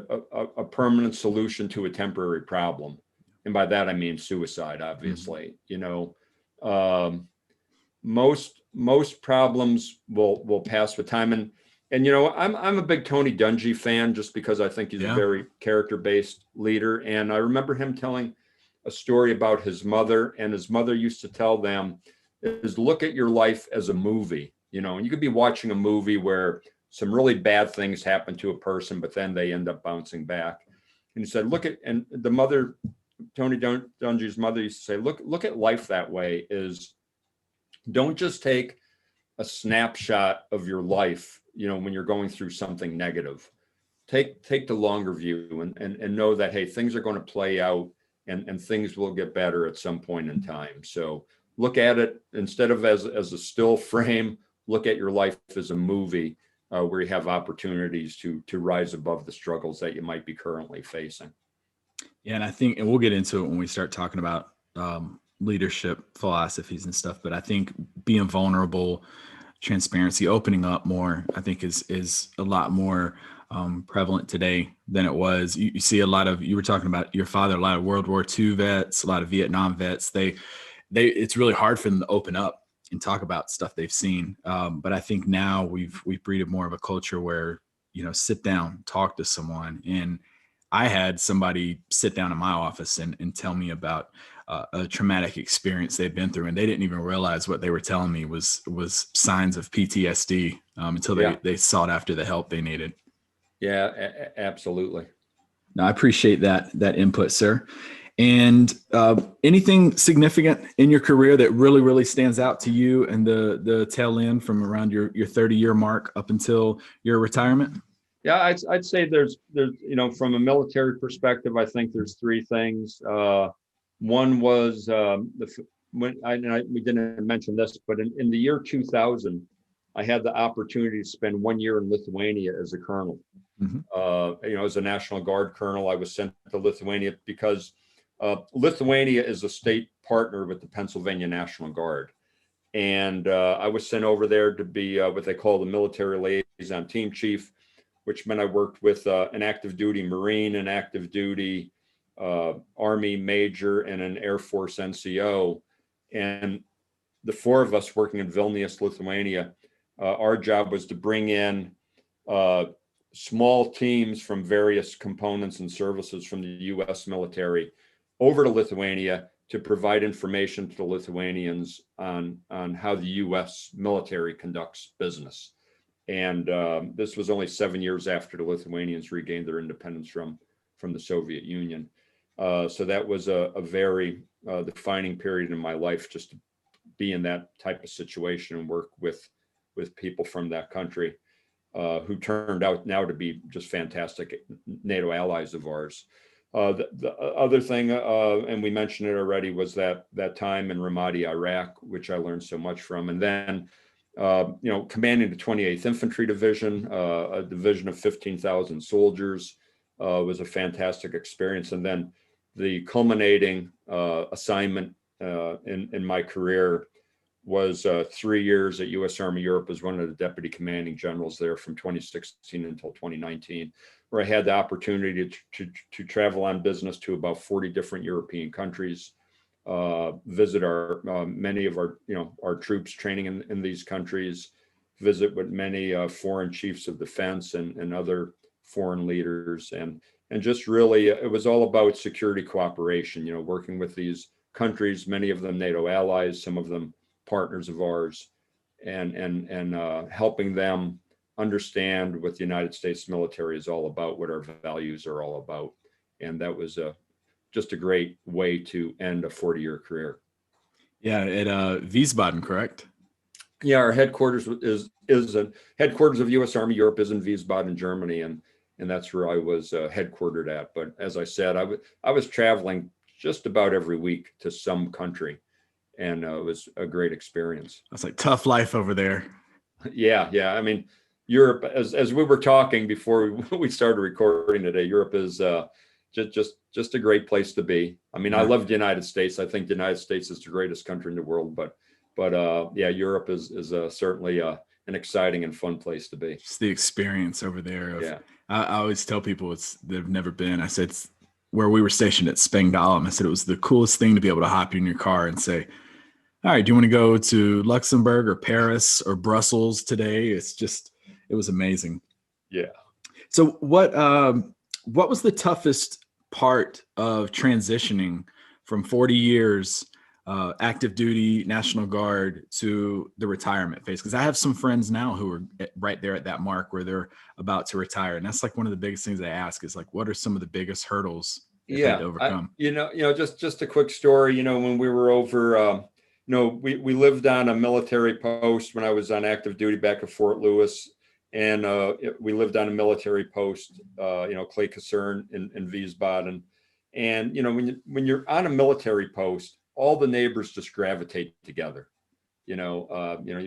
permanent solution to a temporary problem. And by that, I mean suicide, obviously. Most problems will pass with time. And I'm a big Tony Dungy fan, just because I think he's a very character-based leader. And I remember him telling a story about his mother, and his mother used to tell them, is look at your life as a movie, and you could be watching a movie where some really bad things happen to a person, but then they end up bouncing back. And he said, and the mother, Tony Dungy's mother, used to say, look at life that way, is don't just take a snapshot of your life, when you're going through something negative. Take the longer view and know that, hey, things are going to play out and things will get better at some point in time. So look at it, instead of as a still frame, look at your life as a movie, where you have opportunities to rise above the struggles that you might be currently facing. Yeah, and I think, and we'll get into it when we start talking about leadership philosophies and stuff, but I think being vulnerable, transparency, opening up more, I think is a lot more prevalent today than it was. You see a lot of, you were talking about your father, a lot of World War II vets, a lot of Vietnam vets, it's really hard for them to open up and talk about stuff they've seen. But I think now we've breeded more of a culture where, sit down, talk to someone. And I had somebody sit down in my office and tell me about a traumatic experience they've been through, and they didn't even realize what they were telling me was signs of PTSD until they sought after the help they needed. Yeah, absolutely. No, I appreciate that input, sir. And anything significant in your career that really, really stands out to you and the tail end from around your 30-year mark up until your retirement? Yeah, I'd say there's from a military perspective, I think there's three things. One was we didn't mention this, but in the year 2000, I had the opportunity to spend 1 year in Lithuania as a colonel. Mm-hmm. As a National Guard colonel, I was sent to Lithuania because Lithuania is a state partner with the Pennsylvania National Guard. And I was sent over there to be what they call the military liaison team chief, which meant I worked with an active duty Marine, an active duty Army major, and an Air Force NCO. And the four of us working in Vilnius, Lithuania, our job was to bring in small teams from various components and services from the U.S. military over to Lithuania to provide information to the Lithuanians on how the U.S. military conducts business. And this was only 7 years after the Lithuanians regained their independence from the Soviet Union. So that was a very defining period in my life, just to be in that type of situation and work with people from that country who turned out now to be just fantastic NATO allies of ours. The other thing, and we mentioned it already, was that time in Ramadi, Iraq, which I learned so much from. And then, commanding the 28th Infantry Division, a division of 15,000 soldiers, was a fantastic experience. And then the culminating assignment in my career was 3 years at U.S. Army Europe as one of the deputy commanding generals there from 2016 until 2019, where I had the opportunity to travel on business to about 40 different European countries, visit many of our troops training in these countries, visit with many foreign chiefs of defense and other foreign leaders, and just really it was all about security cooperation. Working with these countries, many of them NATO allies, some of them partners of ours, and helping them understand what the United States military is all about, what our values are all about. And that was just a great way to end a 40-year career. Yeah, at Wiesbaden, correct? Yeah, our headquarters is a headquarters of U.S. Army Europe is in Wiesbaden, Germany, and that's where I was headquartered at. But as I said, I was traveling just about every week to some country, and it was a great experience. That's like tough life over there. Yeah. I mean, Europe, as we were talking before we started recording today, Europe is just a great place to be. I mean, I love the United States. I think the United States is the greatest country in the world, but yeah, Europe is certainly an exciting and fun place to be. Just the experience over there. Yeah. I always tell people they've never been. I said, where we were stationed at Spangdahlem, I said it was the coolest thing to be able to hop in your car and say, all right, do you want to go to Luxembourg or Paris or Brussels today? It was amazing. Yeah. So what was the toughest part of transitioning from 40 years active duty National Guard to the retirement phase? Because I have some friends now who are right there at that mark where they're about to retire, and that's like one of the biggest things I ask is like, what are some of the biggest hurdles that they had to overcome? Just a quick story. When we were over, we lived on a military post when I was on active duty back at Fort Lewis, and we lived on a military post, Clay Caserne in Wiesbaden, and when you're on a military post, all the neighbors just gravitate together. You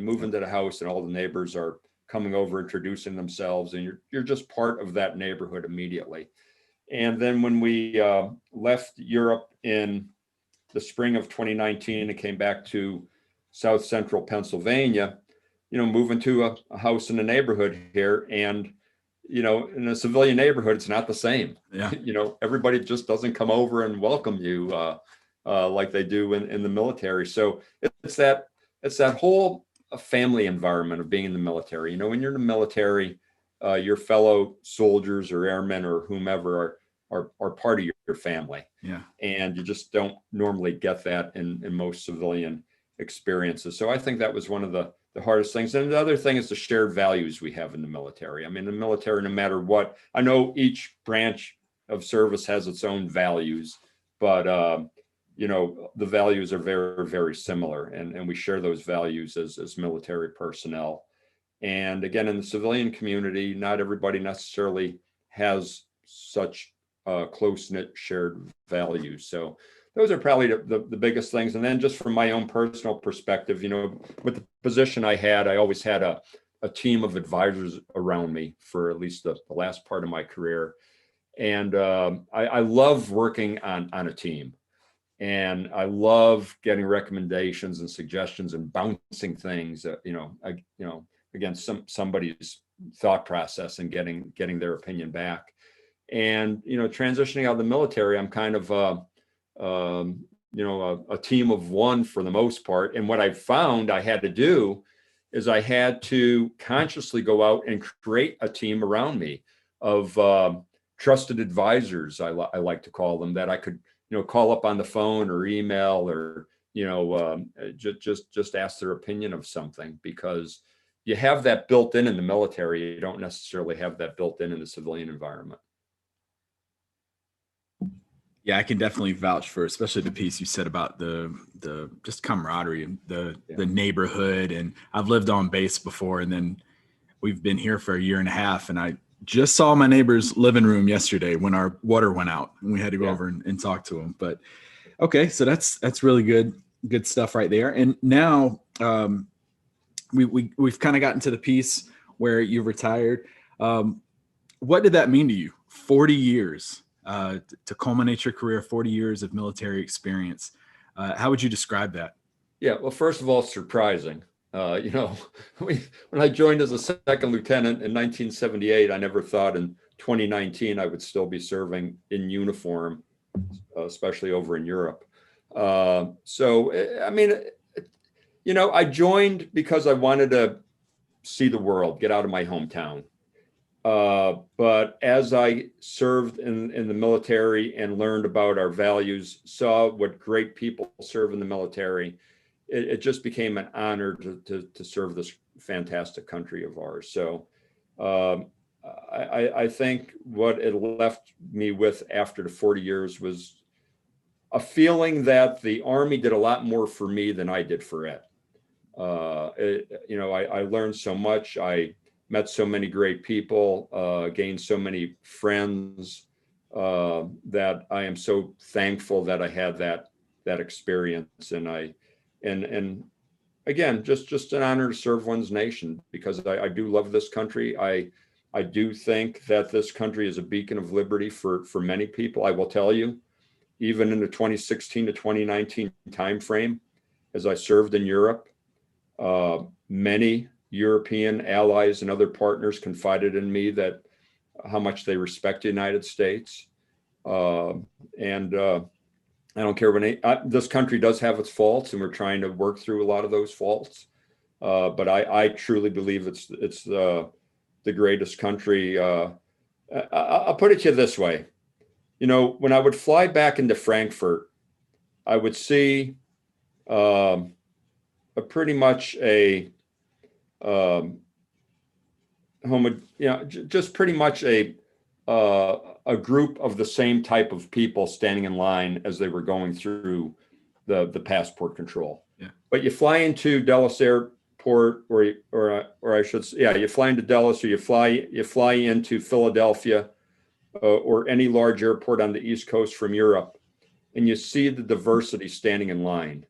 move into the house and all the neighbors are coming over, introducing themselves, and you're just part of that neighborhood immediately. And then when we left Europe in the spring of 2019 and came back to South Central Pennsylvania, moving to a house in the neighborhood here, and in a civilian neighborhood, it's not the same. Yeah. Everybody just doesn't come over and welcome you like they do in the military. So it's that whole family environment of being in the military. When you're in the military, your fellow soldiers or airmen or whomever are part of your family. Yeah. And you just don't normally get that in most civilian experiences. So I think that was one of the hardest things. And the other thing is the shared values we have in the military. I mean, the military, no matter what, I know each branch of service has its own values, but the values are very, very similar, and we share those values as military personnel. And again, in the civilian community, not everybody necessarily has such close-knit shared values. So those are probably the biggest things. And then just from my own personal perspective, with the position I had, I always had a team of advisors around me for at least the last part of my career. And I love working on a team. And I love getting recommendations and suggestions and bouncing things, against somebody's thought process and getting their opinion back. And transitioning out of the military, I'm kind of a team of one for the most part. And what I found I had to do is I had to consciously go out and create a team around me of trusted advisors, I like to call them, that I could call up on the phone or email or just ask their opinion of something, because you have that built in the military. You don't necessarily have that built in the civilian environment. Yeah, I can definitely vouch for, especially the piece you said about the just camaraderie and the neighborhood. And I've lived on base before, and then we've been here for a year and a half, and I just saw my neighbor's living room yesterday when our water went out, and we had to go over and talk to him. But okay, so that's really good stuff right there. And now we've kind of gotten to the piece where you retired. What did that mean to you? 40 years to culminate your career, 40 years of military experience. How would you describe that? Yeah, well, first of all, it's surprising. When I joined as a second lieutenant in 1978, I never thought in 2019 I would still be serving in uniform, especially over in Europe. I joined because I wanted to see the world, get out of my hometown. But as I served in the military and learned about our values, saw what great people serve in the military, it just became an honor to serve this fantastic country of ours. So I think what it left me with after the 40 years was a feeling that the Army did a lot more for me than I did for it. I learned so much. I met so many great people, gained so many friends, that I am so thankful that I had that experience. And again, just an honor to serve one's nation, because I do love this country. I do think that this country is a beacon of liberty for many people. I will tell you, even in the 2016 to 2019 timeframe, as I served in Europe, many European allies and other partners confided in me that how much they respect the United States. I don't care when this country does have its faults, and we're trying to work through a lot of those faults. But I truly believe it's the greatest country. I'll put it to you this way. When I would fly back into Frankfurt, I would see pretty much a group of the same type of people standing in line as they were going through the passport control. Yeah. But you fly into Dulles Airport, you fly into Dulles, or you fly into Philadelphia, or any large airport on the East Coast from Europe, and you see the diversity standing in line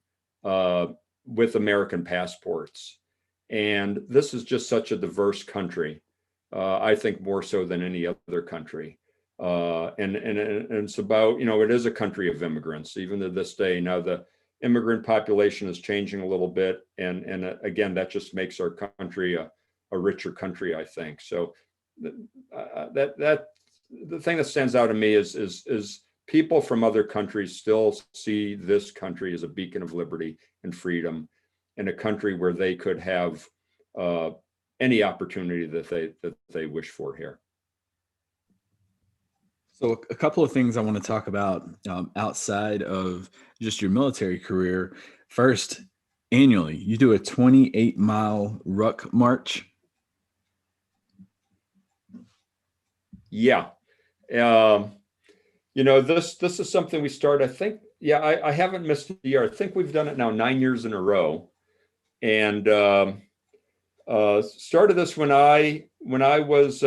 with American passports. And this is just such a diverse country. I think more so than any other country. And it's about, it is a country of immigrants, even to this day. Now the immigrant population is changing a little bit. And again, that just makes our country a richer country, I think. So the thing that stands out to me is people from other countries still see this country as a beacon of liberty and freedom, and a country where they could have any opportunity that they wish for here. So a couple of things I want to talk about outside of just your military career. First, annually, you do a 28-mile ruck march. Yeah. This is something we started, I think, yeah, I haven't missed a year. I think we've done it now 9 years in a row. And started this when I was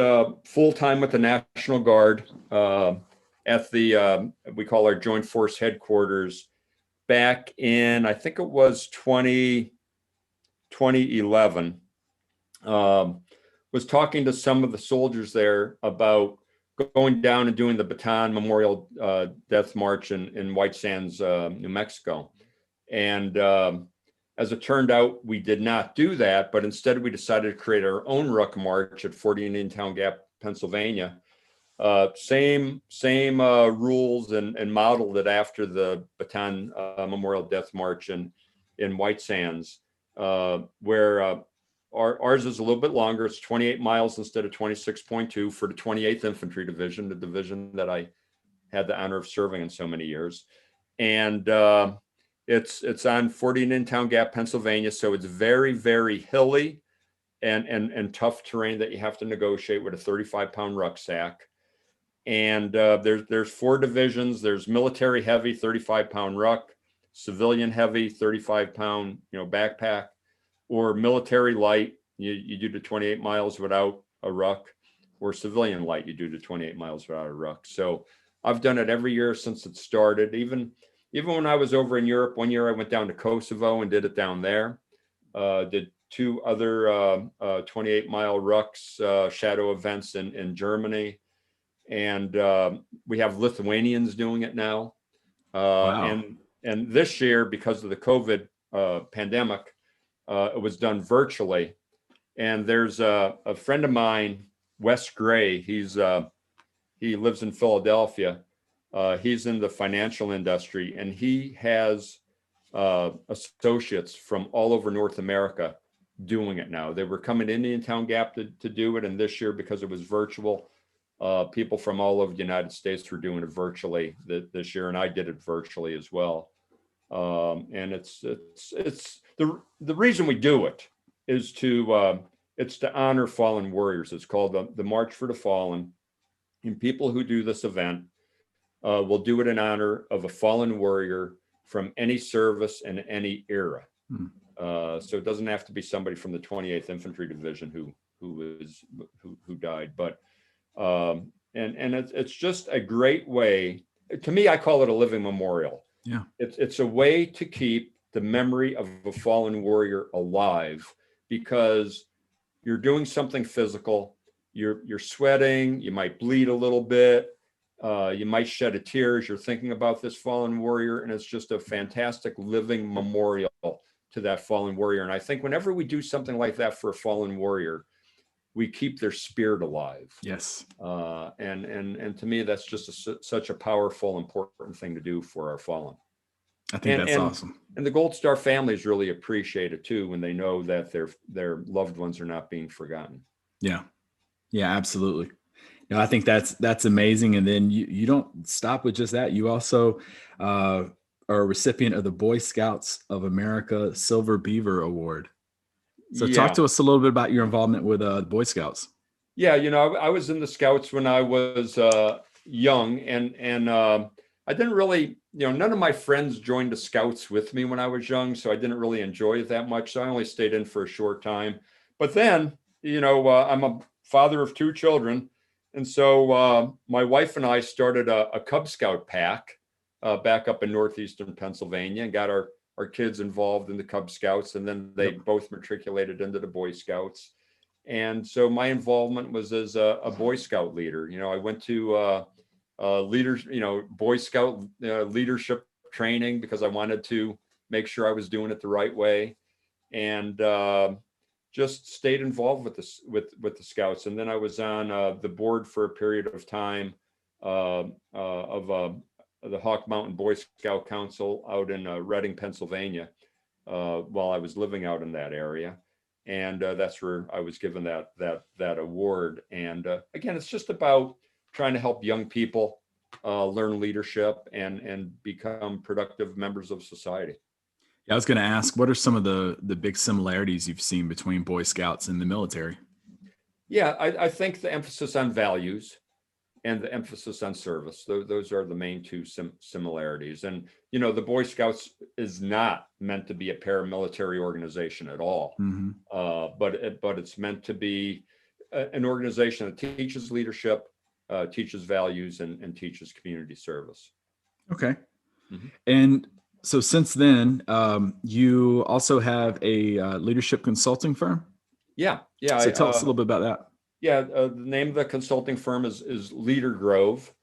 full-time with the National Guard at the we call our Joint Force headquarters back in, I think it was 2011. Was talking to some of the soldiers there about going down and doing the Bataan Memorial Death March in White Sands, New Mexico. And as it turned out, we did not do that, but instead we decided to create our own ruck march at 40 Indian Town Gap, Pennsylvania. Same rules and modeled it after the Bataan Memorial Death March in White Sands, where ours is a little bit longer. It's 28 miles instead of 26.2 for the 28th Infantry Division, the division that I had the honor of serving in so many years. And it's on 40 Indian Town Gap, Pennsylvania. So it's very, very hilly and tough terrain that you have to negotiate with a 35-pound rucksack. And there's 4 divisions. There's military heavy, 35-pound ruck, civilian heavy, 35-pound backpack, or military light. You do the 28 miles without a ruck, or civilian light. You do the 28 miles without a ruck. So I've done it every year since it started. Even when I was over in Europe, one year I went down to Kosovo and did it down there. Did 2 other 28-mile rucks, shadow events in Germany. And we have Lithuanians doing it now. Wow. And this year, because of the COVID pandemic, it was done virtually. And there's a friend of mine, Wes Gray. He lives in Philadelphia. He's in the financial industry, and he has associates from all over North America doing it now. They were coming to Indian Town Gap to do it, and this year, because it was virtual, people from all over the United States were doing it virtually this year, and I did it virtually as well. And it's the reason we do it is it's to honor fallen warriors. It's called the March for the Fallen, and people who do this event will do it in honor of a fallen warrior from any service and any era. So it doesn't have to be somebody from the 28th Infantry Division who died, but and it's just a great way. To me, I call it a living memorial. Yeah, it's a way to keep the memory of a fallen warrior alive, because you're doing something physical. You're sweating. You might bleed a little bit. You might shed a tear as you're thinking about this fallen warrior, and it's just a fantastic living memorial to that fallen warrior. And I think whenever we do something like that for a fallen warrior, we keep their spirit alive. yes. And to me, that's just such a powerful, important thing to do for our fallen. I think that's awesome. And the Gold Star families really appreciate it too, when they know that their loved ones are not being forgotten. Yeah, absolutely. No, I think that's amazing. And then you don't stop with just that. You also are a recipient of the Boy Scouts of America Silver Beaver Award. So talk to us a little bit about your involvement with the Boy Scouts. Yeah, I was in the Scouts when I was young, and I didn't really, none of my friends joined the Scouts with me when I was young, so I didn't really enjoy it that much. So I only stayed in for a short time. But then, I'm a father of 2 children, and so my wife and I started a Cub Scout pack back up in northeastern Pennsylvania, and got our kids involved in the Cub Scouts, and then they both matriculated into the Boy Scouts. And so my involvement was as a Boy Scout leader. I went to leaders, Boy Scout leadership training, because I wanted to make sure I was doing it the right way, and just stayed involved with the Scouts. And then I was on the board for a period of time of the Hawk Mountain Boy Scout Council out in Reading, Pennsylvania, while I was living out in that area. And that's where I was given that award. And again, it's just about trying to help young people learn leadership and become productive members of society. Yeah, I was going to ask, what are some of the big similarities you've seen between Boy Scouts and the military? Yeah, I think the emphasis on values and the emphasis on service. Those are the main two similarities. And, you know, the Boy Scouts is not meant to be a paramilitary organization at all. Mm-hmm. But it's meant to be an organization that teaches leadership, teaches values, and teaches community service. Okay. Mhm. And so since then, you also have a leadership consulting firm. Yeah. So tell us a little bit about that. Yeah, the name of the consulting firm is Leader Grove.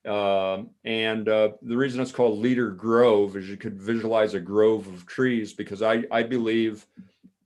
And the reason it's called Leader Grove is you could visualize a grove of trees, because I believe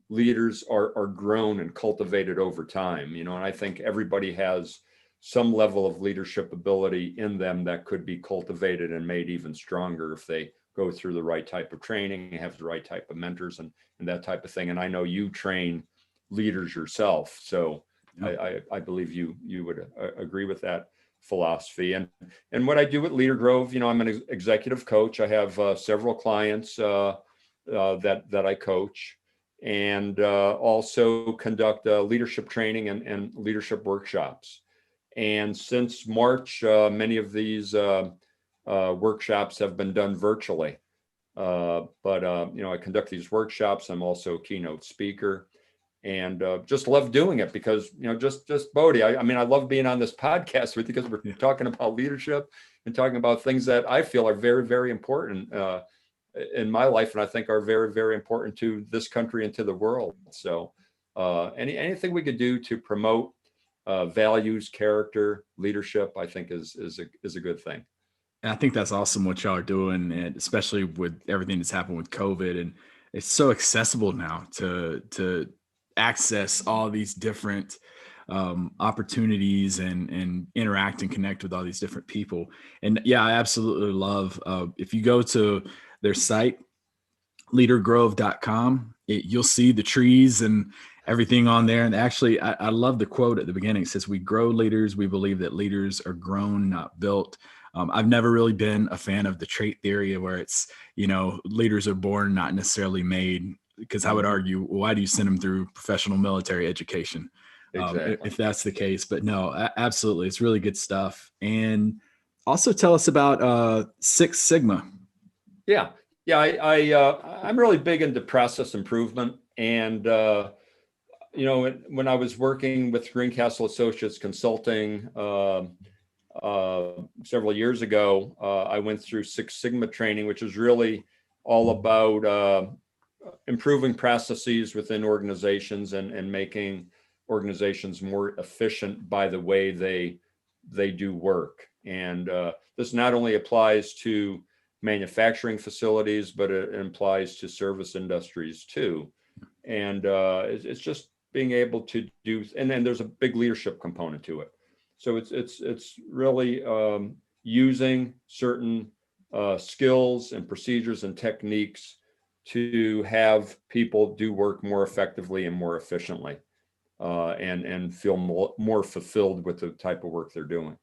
leaders are grown and cultivated over time, you know, and I think everybody has some level of leadership ability in them that could be cultivated and made even stronger if they go through the right type of training and have the right type of mentors and that type of thing. And I know you train leaders yourself, so I believe you would agree with that philosophy. And what I do at Leader Grove, you know, I'm an executive coach. I have several clients that I coach, and also conduct leadership training and leadership workshops. And since March, many of these workshops have been done virtually. But you know, I conduct these workshops. I'm also a keynote speaker, and just love doing it because, you know, just Bodie, I mean, I love being on this podcast with you because we're talking about leadership and talking about things that I feel are very, very important in my life, and I think are very, very important to this country and to the world. So anything we could do to promote values, character, leadership, I think is a good thing. And I think that's awesome what y'all are doing, and especially with everything that's happened with COVID, and it's so accessible now to access all these different opportunities and interact and connect with all these different people. And yeah, I absolutely love, if you go to their site, leadergrove.com, you'll see the trees and everything on there. And actually, I love the quote at the beginning. It says, "We grow leaders. We believe that leaders are grown, not built." I've never really been a fan of the trait theory where it's, you know, leaders are born, not necessarily made, because I would argue, why do you send them through professional military education? Exactly. If that's the case. But no, absolutely. It's really good stuff. And also tell us about Six Sigma. Yeah. I'm really big into process improvement. And, you know, when I was working with Greencastle Associates Consulting several years ago, I went through Six Sigma training, which is really all about improving processes within organizations and making organizations more efficient by the way they do work. And this not only applies to manufacturing facilities, but it applies to service industries too. And it's just being able to do, and then there's a big leadership component to it. So it's really using certain skills and procedures and techniques to have people do work more effectively and more efficiently, and feel more fulfilled with the type of work they're doing.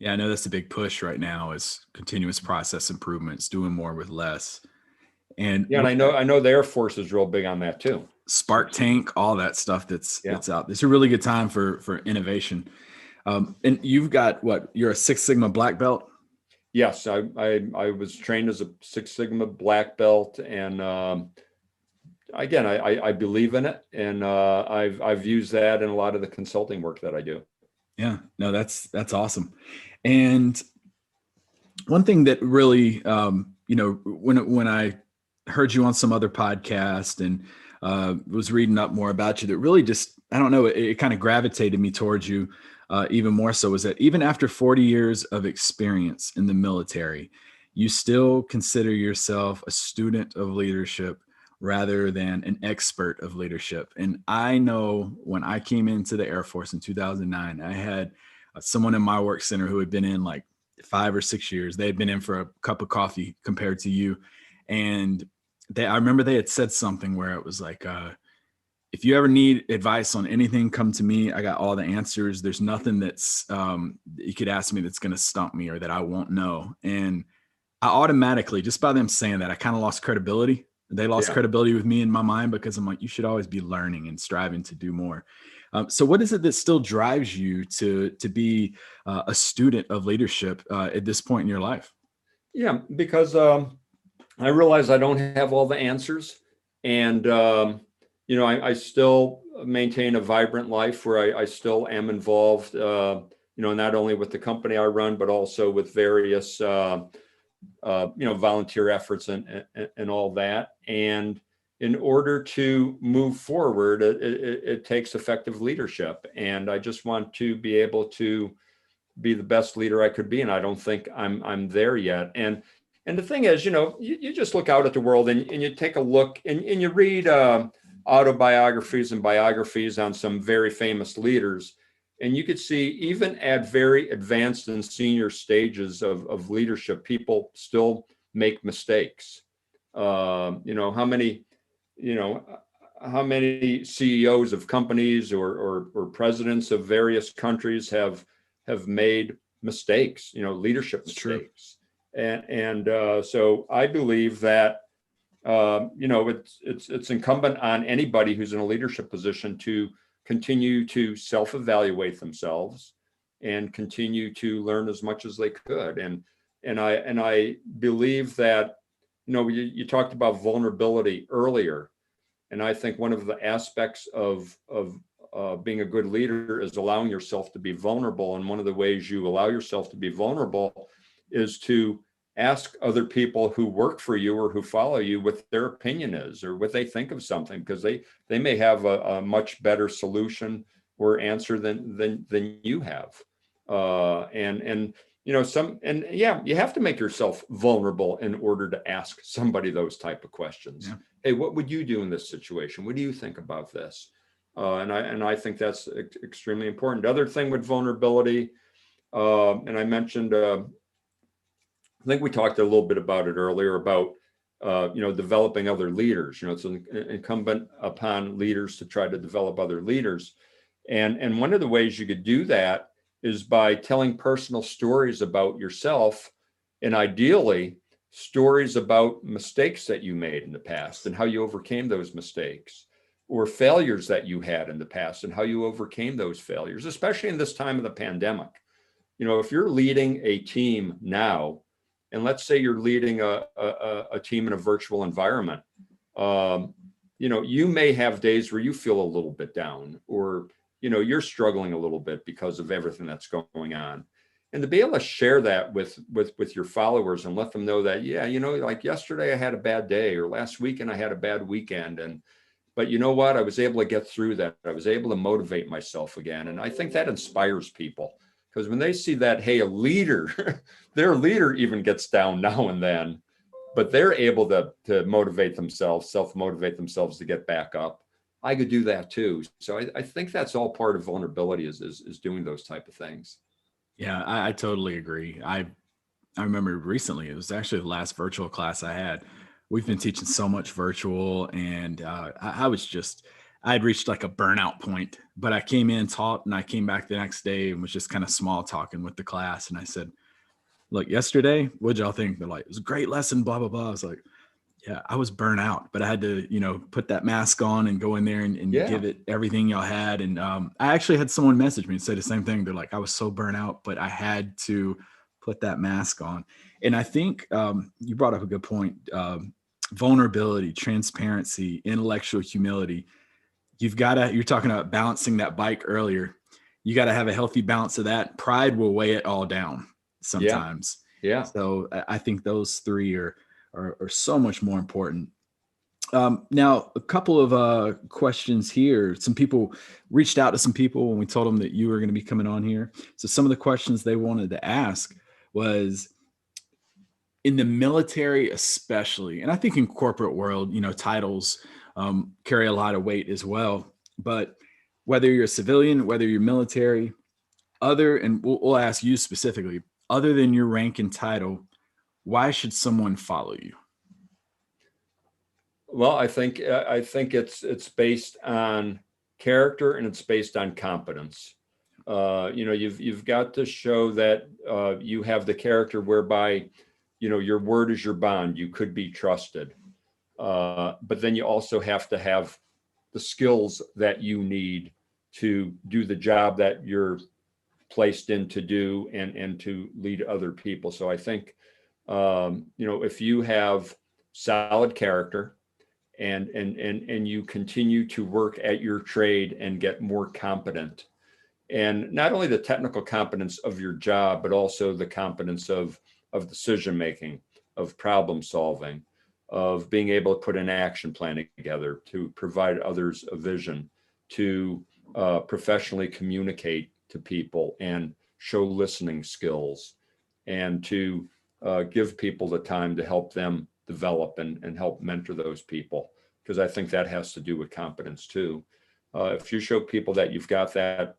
Yeah, I know that's a big push right now, is continuous process improvements, doing more with less. And yeah, and I know the Air Force is real big on that too. Spark Tank, all that stuff that's out. It's a really good time for innovation. And you've got you're a Six Sigma black belt? Yes, I was trained as a Six Sigma black belt, and again, I believe in it, and I've used that in a lot of the consulting work that I do. Yeah, no, that's awesome. And one thing that really, you know, when I heard you on some other podcast and was reading up more about you, that really just, I don't know, it kind of gravitated me towards you even more so, is that even after 40 years of experience in the military, you still consider yourself a student of leadership rather than an expert of leadership. And I know when I came into the Air Force in 2009, I had someone in my work center who had been in like 5 or 6 years. They had been in for a cup of coffee compared to you. And I remember they had said something where it was like, if you ever need advice on anything, come to me. I got all the answers. There's nothing that's you could ask me that's going to stump me or that I won't know. And I automatically, just by them saying that, I kind of lost credibility. They lost credibility with me in my mind, because I'm like, you should always be learning and striving to do more. So what is it that still drives you to be a student of leadership at this point in your life? Yeah, because I realize I don't have all the answers, and I still maintain a vibrant life where I still am involved. Not only with the company I run, but also with various volunteer efforts and all that. And in order to move forward, it takes effective leadership. And I just want to be able to be the best leader I could be. And I don't think I'm there yet. And the thing is, you just look out at the world and you take a look and you read autobiographies and biographies on some very famous leaders. And you could see even at very advanced and senior stages of leadership, people still make mistakes. How many, how many CEOs of companies or presidents of various countries have made mistakes, leadership mistakes. So I believe that it's incumbent on anybody who's in a leadership position to continue to self-evaluate themselves and continue to learn as much as they could. And I believe that, you talked about vulnerability earlier, and I think one of the aspects of being a good leader is allowing yourself to be vulnerable. And one of the ways you allow yourself to be vulnerable is to ask other people who work for you or who follow you what their opinion is or what they think of something, because they may have a much better solution or answer than you have. You have to make yourself vulnerable in order to ask somebody those type of questions. Yeah. Hey, what would you do in this situation? What do you think about this? And I think that's extremely important. The other thing with vulnerability, and I mentioned, I think we talked a little bit about it earlier about, developing other leaders. It's incumbent upon leaders to try to develop other leaders. And one of the ways you could do that is by telling personal stories about yourself, and ideally stories about mistakes that you made in the past and how you overcame those mistakes, or failures that you had in the past and how you overcame those failures, especially in this time of the pandemic. If you're leading a team now, and let's say you're leading a team in a virtual environment, you may have days where you feel a little bit down, or you're struggling a little bit because of everything that's going on. And to be able to share that with your followers and let them know that, like yesterday I had a bad day, or last weekend I had a bad weekend, but you know what? I was able to get through that. I was able to motivate myself again. And I think that inspires people, because when they see that, hey, a leader, their leader even gets down now and then, but they're able to motivate themselves, self-motivate themselves to get back up. I could do that too. So I think that's all part of vulnerability is doing those type of things. Yeah, I totally agree. I remember recently, it was actually the last virtual class I had. We've been teaching so much virtual, and I had reached like a burnout point, but I came in, taught, and I came back the next day and was just kind of small talking with the class. And I said, look, yesterday, what'd y'all think? They're like, it was a great lesson, blah, blah, blah. I was like, yeah, I was burnt out, but I had to, put that mask on and go in there and give it everything y'all had. And I actually had someone message me and say the same thing. They're like, I was so burnt out, but I had to put that mask on. And I think you brought up a good point. Vulnerability, transparency, intellectual humility. You're talking about balancing that bike earlier. You got to have a healthy balance of that. Pride will weigh it all down sometimes. Yeah. So I think those three are so much more important. Now, a couple of questions here. Some people reached out to some people when we told them that you were going to be coming on here. So some of the questions they wanted to ask was, in the military especially, and I think in corporate world, titles carry a lot of weight as well. But whether you're a civilian, whether you're military, and we'll ask you specifically, other than your rank and title, why should someone follow you? Well, I think it's based on character, and it's based on competence. You've got to show that you have the character whereby, your word is your bond. You could be trusted, but then you also have to have the skills that you need to do the job that you're placed in to do, and to lead other people. So I think, if you have solid character, and you continue to work at your trade and get more competent, and not only the technical competence of your job, but also the competence of decision making, of problem solving, of being able to put an action plan together, to provide others a vision, to professionally communicate to people and show listening skills, and to give people the time to help them develop and help mentor those people, because I think that has to do with competence too. If you show people that you've got that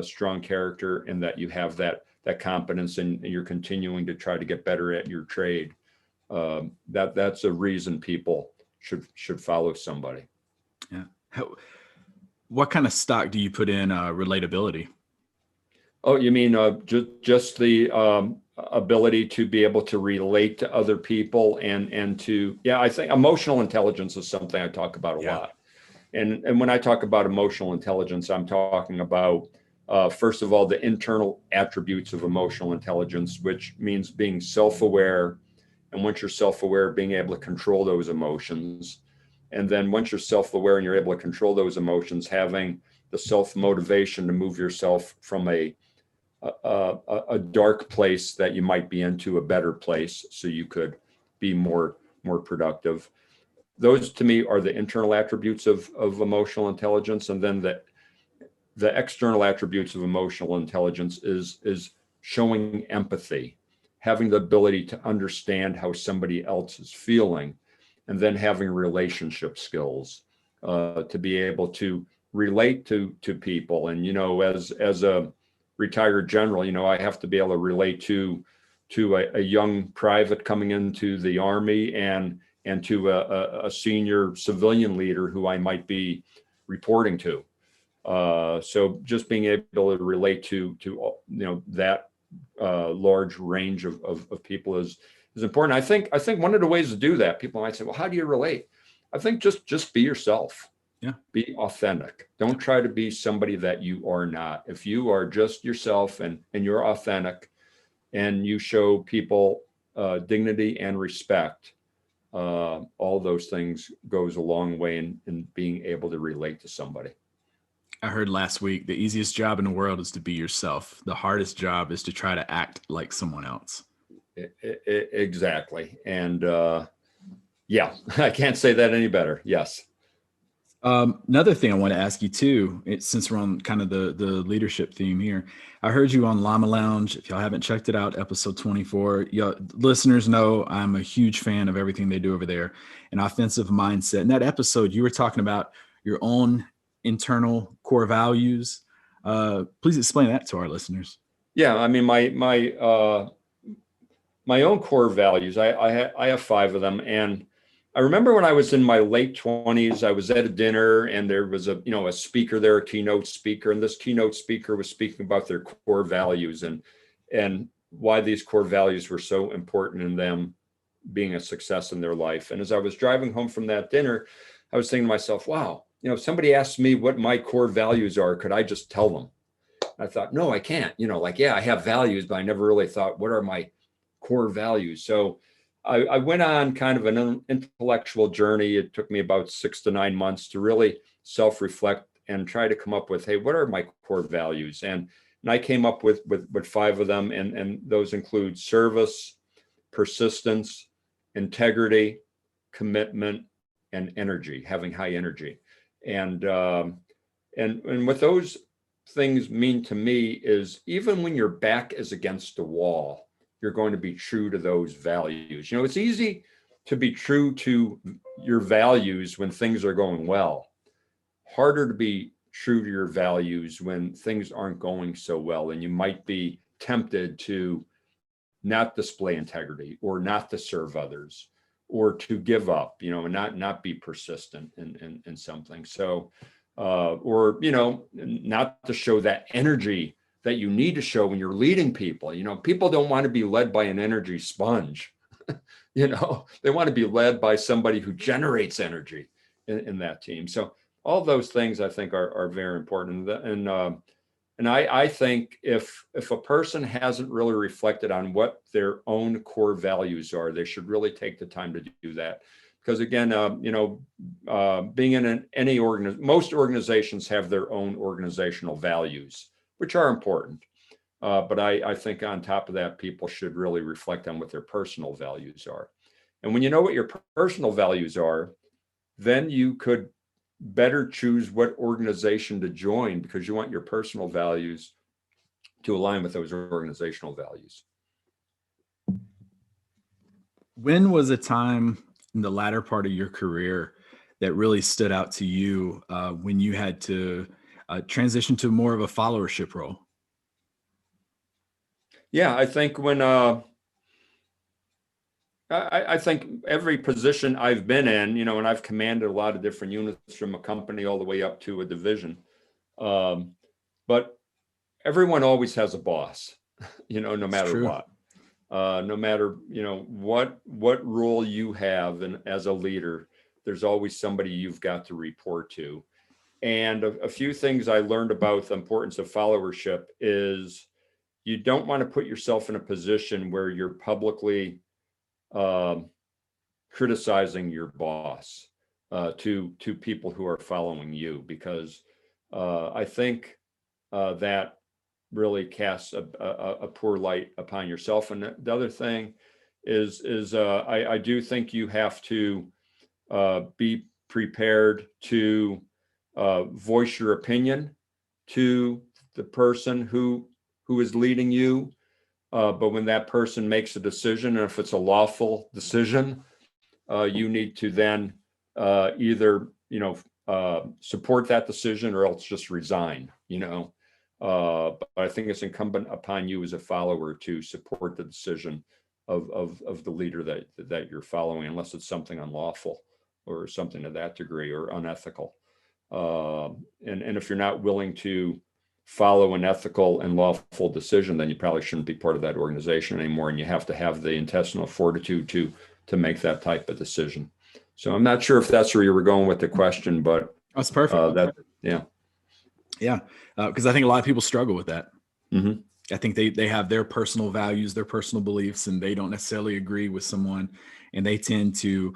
strong character, and that you have that competence, and you're continuing to try to get better at your trade, that's a reason people should follow somebody. Yeah. What kind of stock do you put in relatability? Oh, you mean just the ability to be able to relate to other people, and to, yeah, I think emotional intelligence is something I talk about a lot. And when I talk about emotional intelligence, I'm talking about, first of all, the internal attributes of emotional intelligence, which means being self-aware. And once you're self-aware, being able to control those emotions. And then once you're self-aware and you're able to control those emotions, having the self-motivation to move yourself from a dark place that you might be into a better place, so you could be more productive. Those to me are the internal attributes of emotional intelligence. And then the external attributes of emotional intelligence is showing empathy, having the ability to understand how somebody else is feeling, and then having relationship skills to be able to relate to people. And, as a retired general, I have to be able to relate to a young private coming into the Army, and to a senior civilian leader who I might be reporting to. So just being able to relate to that large range of people is important. I think one of the ways to do that, people might say, well, how do you relate? I think just be yourself. Yeah. Be authentic. Don't try to be somebody that you are not. If you are just yourself, and you're authentic, and you show people dignity and respect, all those things goes a long way in being able to relate to somebody. I heard last week, the easiest job in the world is to be yourself. The hardest job is to try to act like someone else. Exactly. And yeah, I can't say that any better. Yes. Another thing I want to ask you too, since we're on kind of the leadership theme here, I heard you on Llama Lounge. If y'all haven't checked it out, episode 24, listeners know I'm a huge fan of everything they do over there, an offensive mindset. In that episode, you were talking about your own internal core values. Please explain that to our listeners. Yeah, I mean, my own core values, I have 5 of them. And I remember when I was in my late 20s, I was at a dinner, and there was a speaker there, a keynote speaker, and this keynote speaker was speaking about their core values, and why these core values were so important in them being a success in their life. And as I was driving home from that dinner, I was thinking to myself, wow, if somebody asked me what my core values are, could I just tell them? I thought, no, I can't. Yeah, I have values, but I never really thought, what are my core values? So I went on kind of an intellectual journey. It took me about 6 to 9 months to really self-reflect and try to come up with, hey, what are my core values? And I came up with 5 of them. And those include service, persistence, integrity, commitment, and energy, having high energy. And what those things mean to me is, even when your back is against the wall, you're going to be true to those values. It's easy to be true to your values when things are going well. Harder to be true to your values when things aren't going so well, and you might be tempted to not display integrity, or not to serve others, or to give up, and not be persistent in something. So, or not to show that energy that you need to show when you're leading people. People don't want to be led by an energy sponge. They want to be led by somebody who generates energy in that team. So all those things I think are very important. And I think if a person hasn't really reflected on what their own core values are, they should really take the time to do that. Because again, being in any most organizations have their own organizational values, which are important. But I think on top of that, people should really reflect on what their personal values are. And when you know what your personal values are, then you could better choose what organization to join, because you want your personal values to align with those organizational values. When was a time in the latter part of your career that really stood out to you when you had to transition to more of a followership role? Yeah, I think when I think every position I've been in, and I've commanded a lot of different units from a company all the way up to a division. But everyone always has a boss, no matter what. No matter, what role you have, and as a leader, there's always somebody you've got to report to. And a few things I learned about the importance of followership is you don't want to put yourself in a position where you're publicly criticizing your boss to people who are following you, because I think that really casts a poor light upon yourself. And the other thing is I do think you have to be prepared to voice your opinion to the person who is leading you. But when that person makes a decision, and if it's a lawful decision, you need to then either support that decision or else just resign. But I think it's incumbent upon you as a follower to support the decision of the leader that you're following, unless it's something unlawful or something to that degree or unethical. And if you're not willing to follow an ethical and lawful decision, then you probably shouldn't be part of that organization anymore. And you have to have the intestinal fortitude to make that type of decision. So I'm not sure if that's where you were going with the question, but that's perfect. Yeah. Because I think a lot of people struggle with that. Mm-hmm. I think they have their personal values, their personal beliefs, and they don't necessarily agree with someone, and they tend to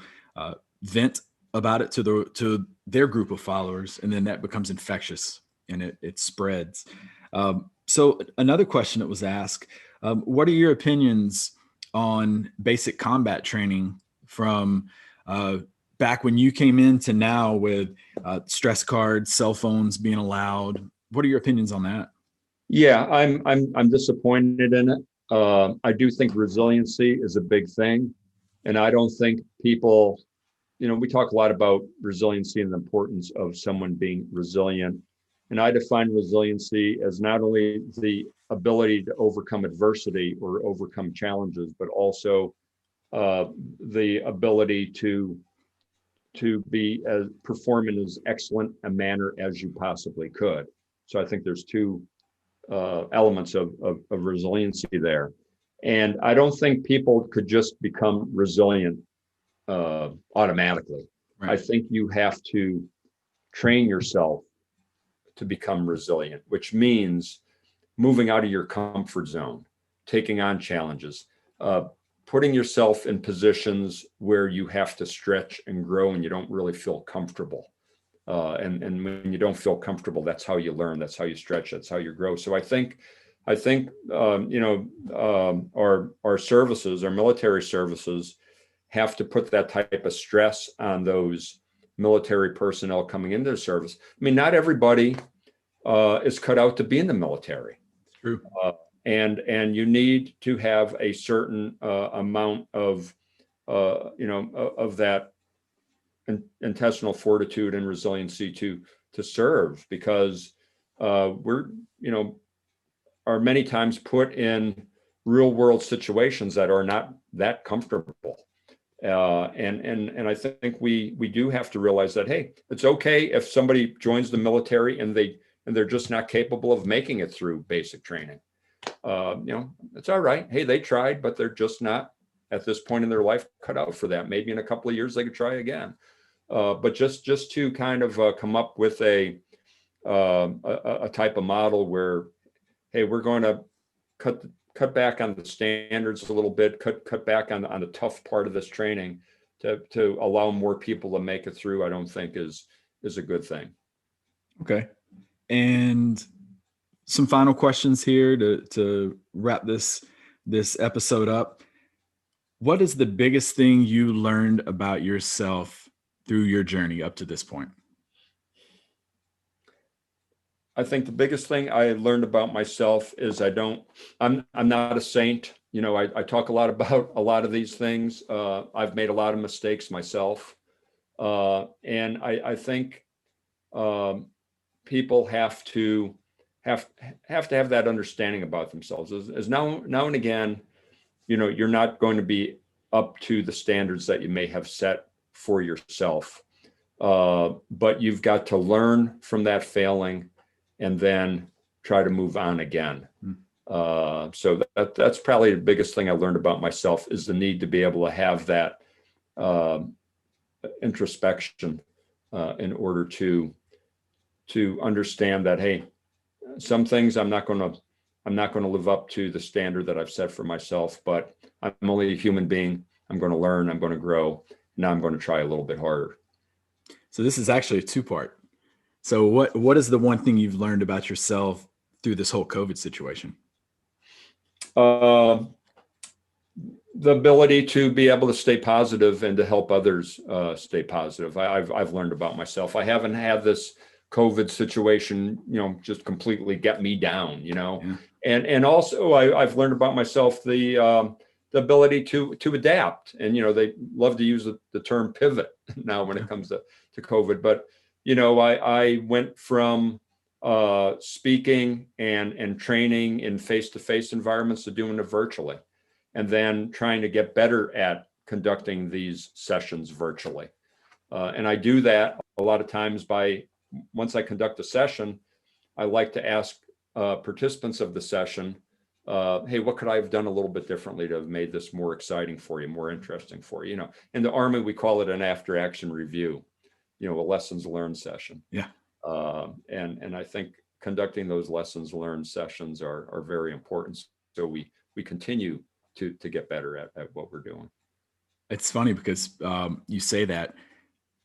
vent about it to their group of followers, and then that becomes infectious and it spreads. So another question that was asked, what are your opinions on basic combat training from back when you came in to now, with stress cards, cell phones being allowed? What are your opinions on that? Yeah, I'm disappointed in it. I do think resiliency is a big thing, and I don't think people, we talk a lot about resiliency and the importance of someone being resilient. And I define resiliency as not only the ability to overcome adversity or overcome challenges, but also the ability to be perform in as excellent a manner as you possibly could. So I think there's two elements of resiliency there. And I don't think people could just become resilient automatically. Right. I think you have to train yourself to become resilient, which means moving out of your comfort zone, taking on challenges, putting yourself in positions where you have to stretch and grow and you don't really feel comfortable. And when you don't feel comfortable, that's how you learn, that's how you stretch, that's how you grow. So I think our services, our military services, have to put that type of stress on those military personnel coming into the service. I mean, not everybody is cut out to be in the military. True. And you need to have a certain amount of that intestinal fortitude and resiliency to serve, because we're are many times put in real world situations that are not that comfortable. And I think we do have to realize that, hey, it's okay if somebody joins the military and they're just not capable of making it through basic training. It's all right. Hey, they tried, but they're just not at this point in their life cut out for that. Maybe in a couple of years they could try again. but just to kind of come up with a type of model where, hey, we're going to cut back on the standards a little bit, cut back on the tough part of this training to allow more people to make it through, I don't think is a good thing. Okay. And some final questions here to wrap this episode up. What is the biggest thing you learned about yourself through your journey up to this point? I think the biggest thing I learned about myself is I'm not a saint. You know, I talk a lot about a lot of these things. I've made a lot of mistakes myself. And I think people have to have that understanding about themselves. As now and again, you know, you're not going to be up to the standards that you may have set for yourself. But you've got to learn from that failing and then try to move on again. So that's probably the biggest thing I learned about myself, is the need to be able to have that introspection in order to understand that, hey, some things I'm not going to live up to the standard that I've set for myself, but I'm only a human being. I'm going to learn, I'm going to grow. Now I'm going to try a little bit harder. So this is actually a two-part. So what is the one thing you've learned about yourself through this whole COVID situation? The ability to be able to stay positive and to help others stay positive. I've learned about myself. I haven't had this COVID situation, you know, just completely get me down, you know. Yeah. And also I've learned about myself the ability to adapt. And, you know, they love to use the term pivot now when it comes to COVID. But, you know, I went from speaking and training in face-to-face environments to doing it virtually, and then trying to get better at conducting these sessions virtually. And I do that a lot of times once I conduct a session, I like to ask participants of the session, hey, what could I have done a little bit differently to have made this more exciting for you, more interesting for you? You know, in the Army, we call it an after-action review, you know, a lessons learned session. Yeah. And I think conducting those lessons learned sessions are very important. So we continue to get better at what we're doing. It's funny because you say that.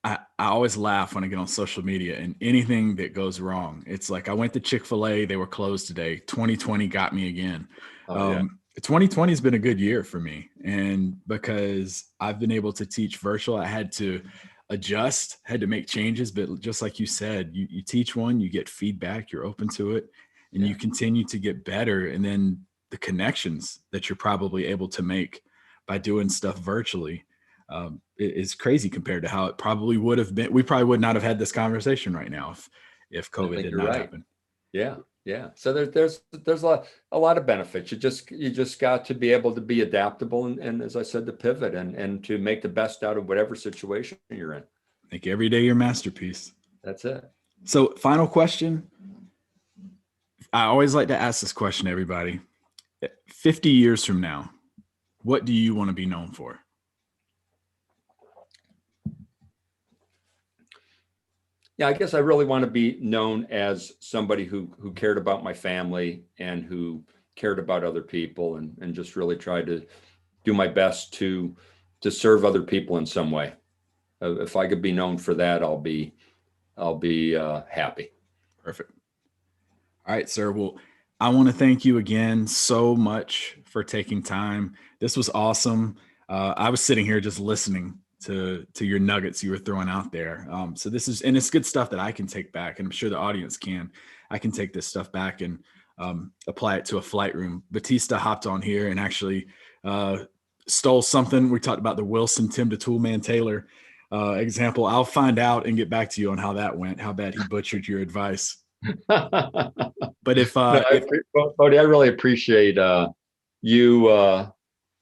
I always laugh when I get on social media, and anything that goes wrong, it's like, I went to Chick-fil-A, they were closed today. 2020 got me again. 2020 has been a good year for me. And because I've been able to teach virtual, I had to adjust, had to make changes. But just like you said, you teach one, you get feedback, you're open to it, and you continue to get better. And then the connections that you're probably able to make by doing stuff virtually is crazy compared to how it probably would have been. We probably would not have had this conversation right now if COVID did not happen. Yeah. So there's a lot of benefits. You just got to be able to be adaptable and as I said, to pivot and to make the best out of whatever situation you're in. Make every day your masterpiece. That's it. So final question. I always like to ask this question to everybody. 50 years from now, what do you want to be known for? Yeah, I guess I really want to be known as somebody who cared about my family and who cared about other people and just really tried to do my best to serve other people in some way. If I could be known for that, I'll be happy. Perfect. All right, sir. Well, I want to thank you again so much for taking time. This was awesome. I was sitting here just listening to your nuggets you were throwing out there. So it's good stuff that I can take back, and I'm sure the audience can. I can take this stuff back and apply it to a flight room. Batista hopped on here and actually stole something. We talked about the Wilson Tim the Toolman Taylor example. I'll find out and get back to you on how that went, how bad he butchered your advice. But Bodie, I really appreciate you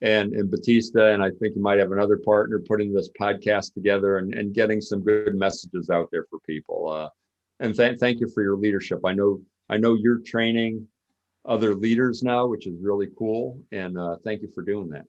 and Batista, and I think you might have another partner putting this podcast together and getting some good messages out there for people. And thank you for your leadership. I know you're training other leaders now, which is really cool. And thank you for doing that.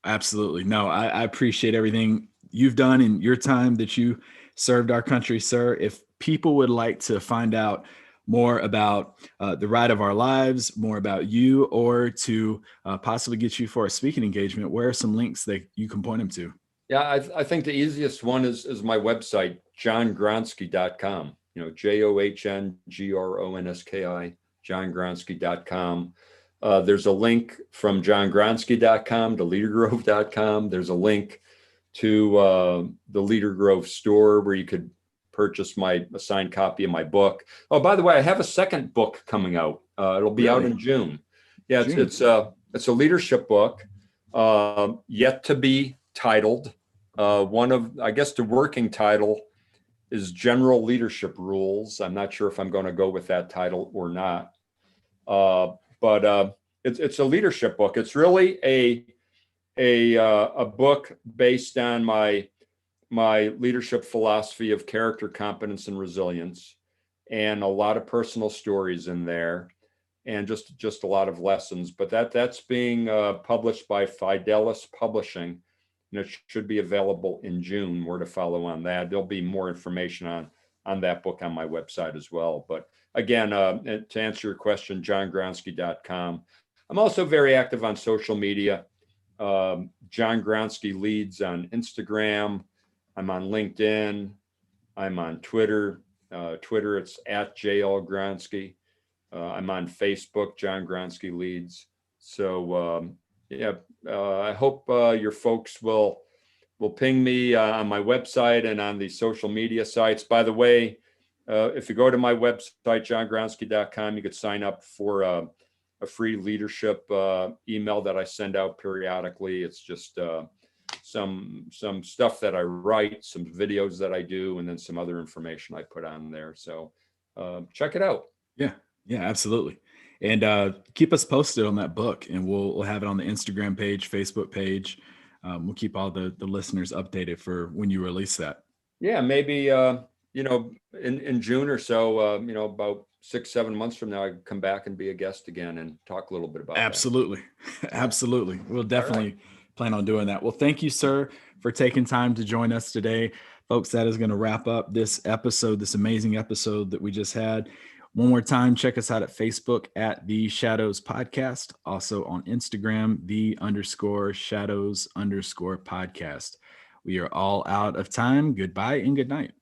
Absolutely. No, I appreciate everything you've done in your time that you served our country, sir. If people would like to find out more about the ride of our lives, more about you, or to possibly get you for a speaking engagement, where are some links that you can point them to? Yeah, I think the easiest one is my website, johngronski.com. JOHNGRONSKI, johngronski.com. There's a link from johngronski.com to leadergrove.com. There's a link to the Leader Grove store where you could purchase a signed copy of my book. Oh, by the way, I have a second book coming out. It'll be out in June. Yeah, June. it's a leadership book, yet to be titled. I guess the working title is General Leadership Rules. I'm not sure if I'm going to go with that title or not. But it's a leadership book. It's really a book based on my leadership philosophy of character, competence, and resilience, and a lot of personal stories in there, and just a lot of lessons. But that's being published by Fidelis Publishing, and it should be available in June. More to follow on that. There'll be more information on that book on my website as well. But again, to answer your question, johngronski.com. I'm also very active on social media. John Gronski Leads on Instagram. I'm on LinkedIn. I'm on Twitter. Twitter, it's at JL Gronski. I'm on Facebook, John Gronski Leads. So I hope your folks will ping me on my website and on the social media sites. By the way, if you go to my website, johngronski.com, you could sign up for a free leadership email that I send out periodically. It's just some stuff that I write, some videos that I do, and then some other information I put on there. So check it out. Yeah, absolutely. And keep us posted on that book, and we'll have it on the Instagram page, Facebook page. We'll keep all the listeners updated for when you release that. Yeah, maybe in June or so, about 6-7 months from now, I can come back and be a guest again and talk a little bit about Absolutely. Absolutely. We'll definitely plan on doing that. Well, thank you, sir, for taking time to join us today. Folks, that is going to wrap up this episode, this amazing episode that we just had. One more time, check us out at Facebook at The Shadows Podcast. Also on Instagram, _shadows_podcast. We are all out of time. Goodbye and good night.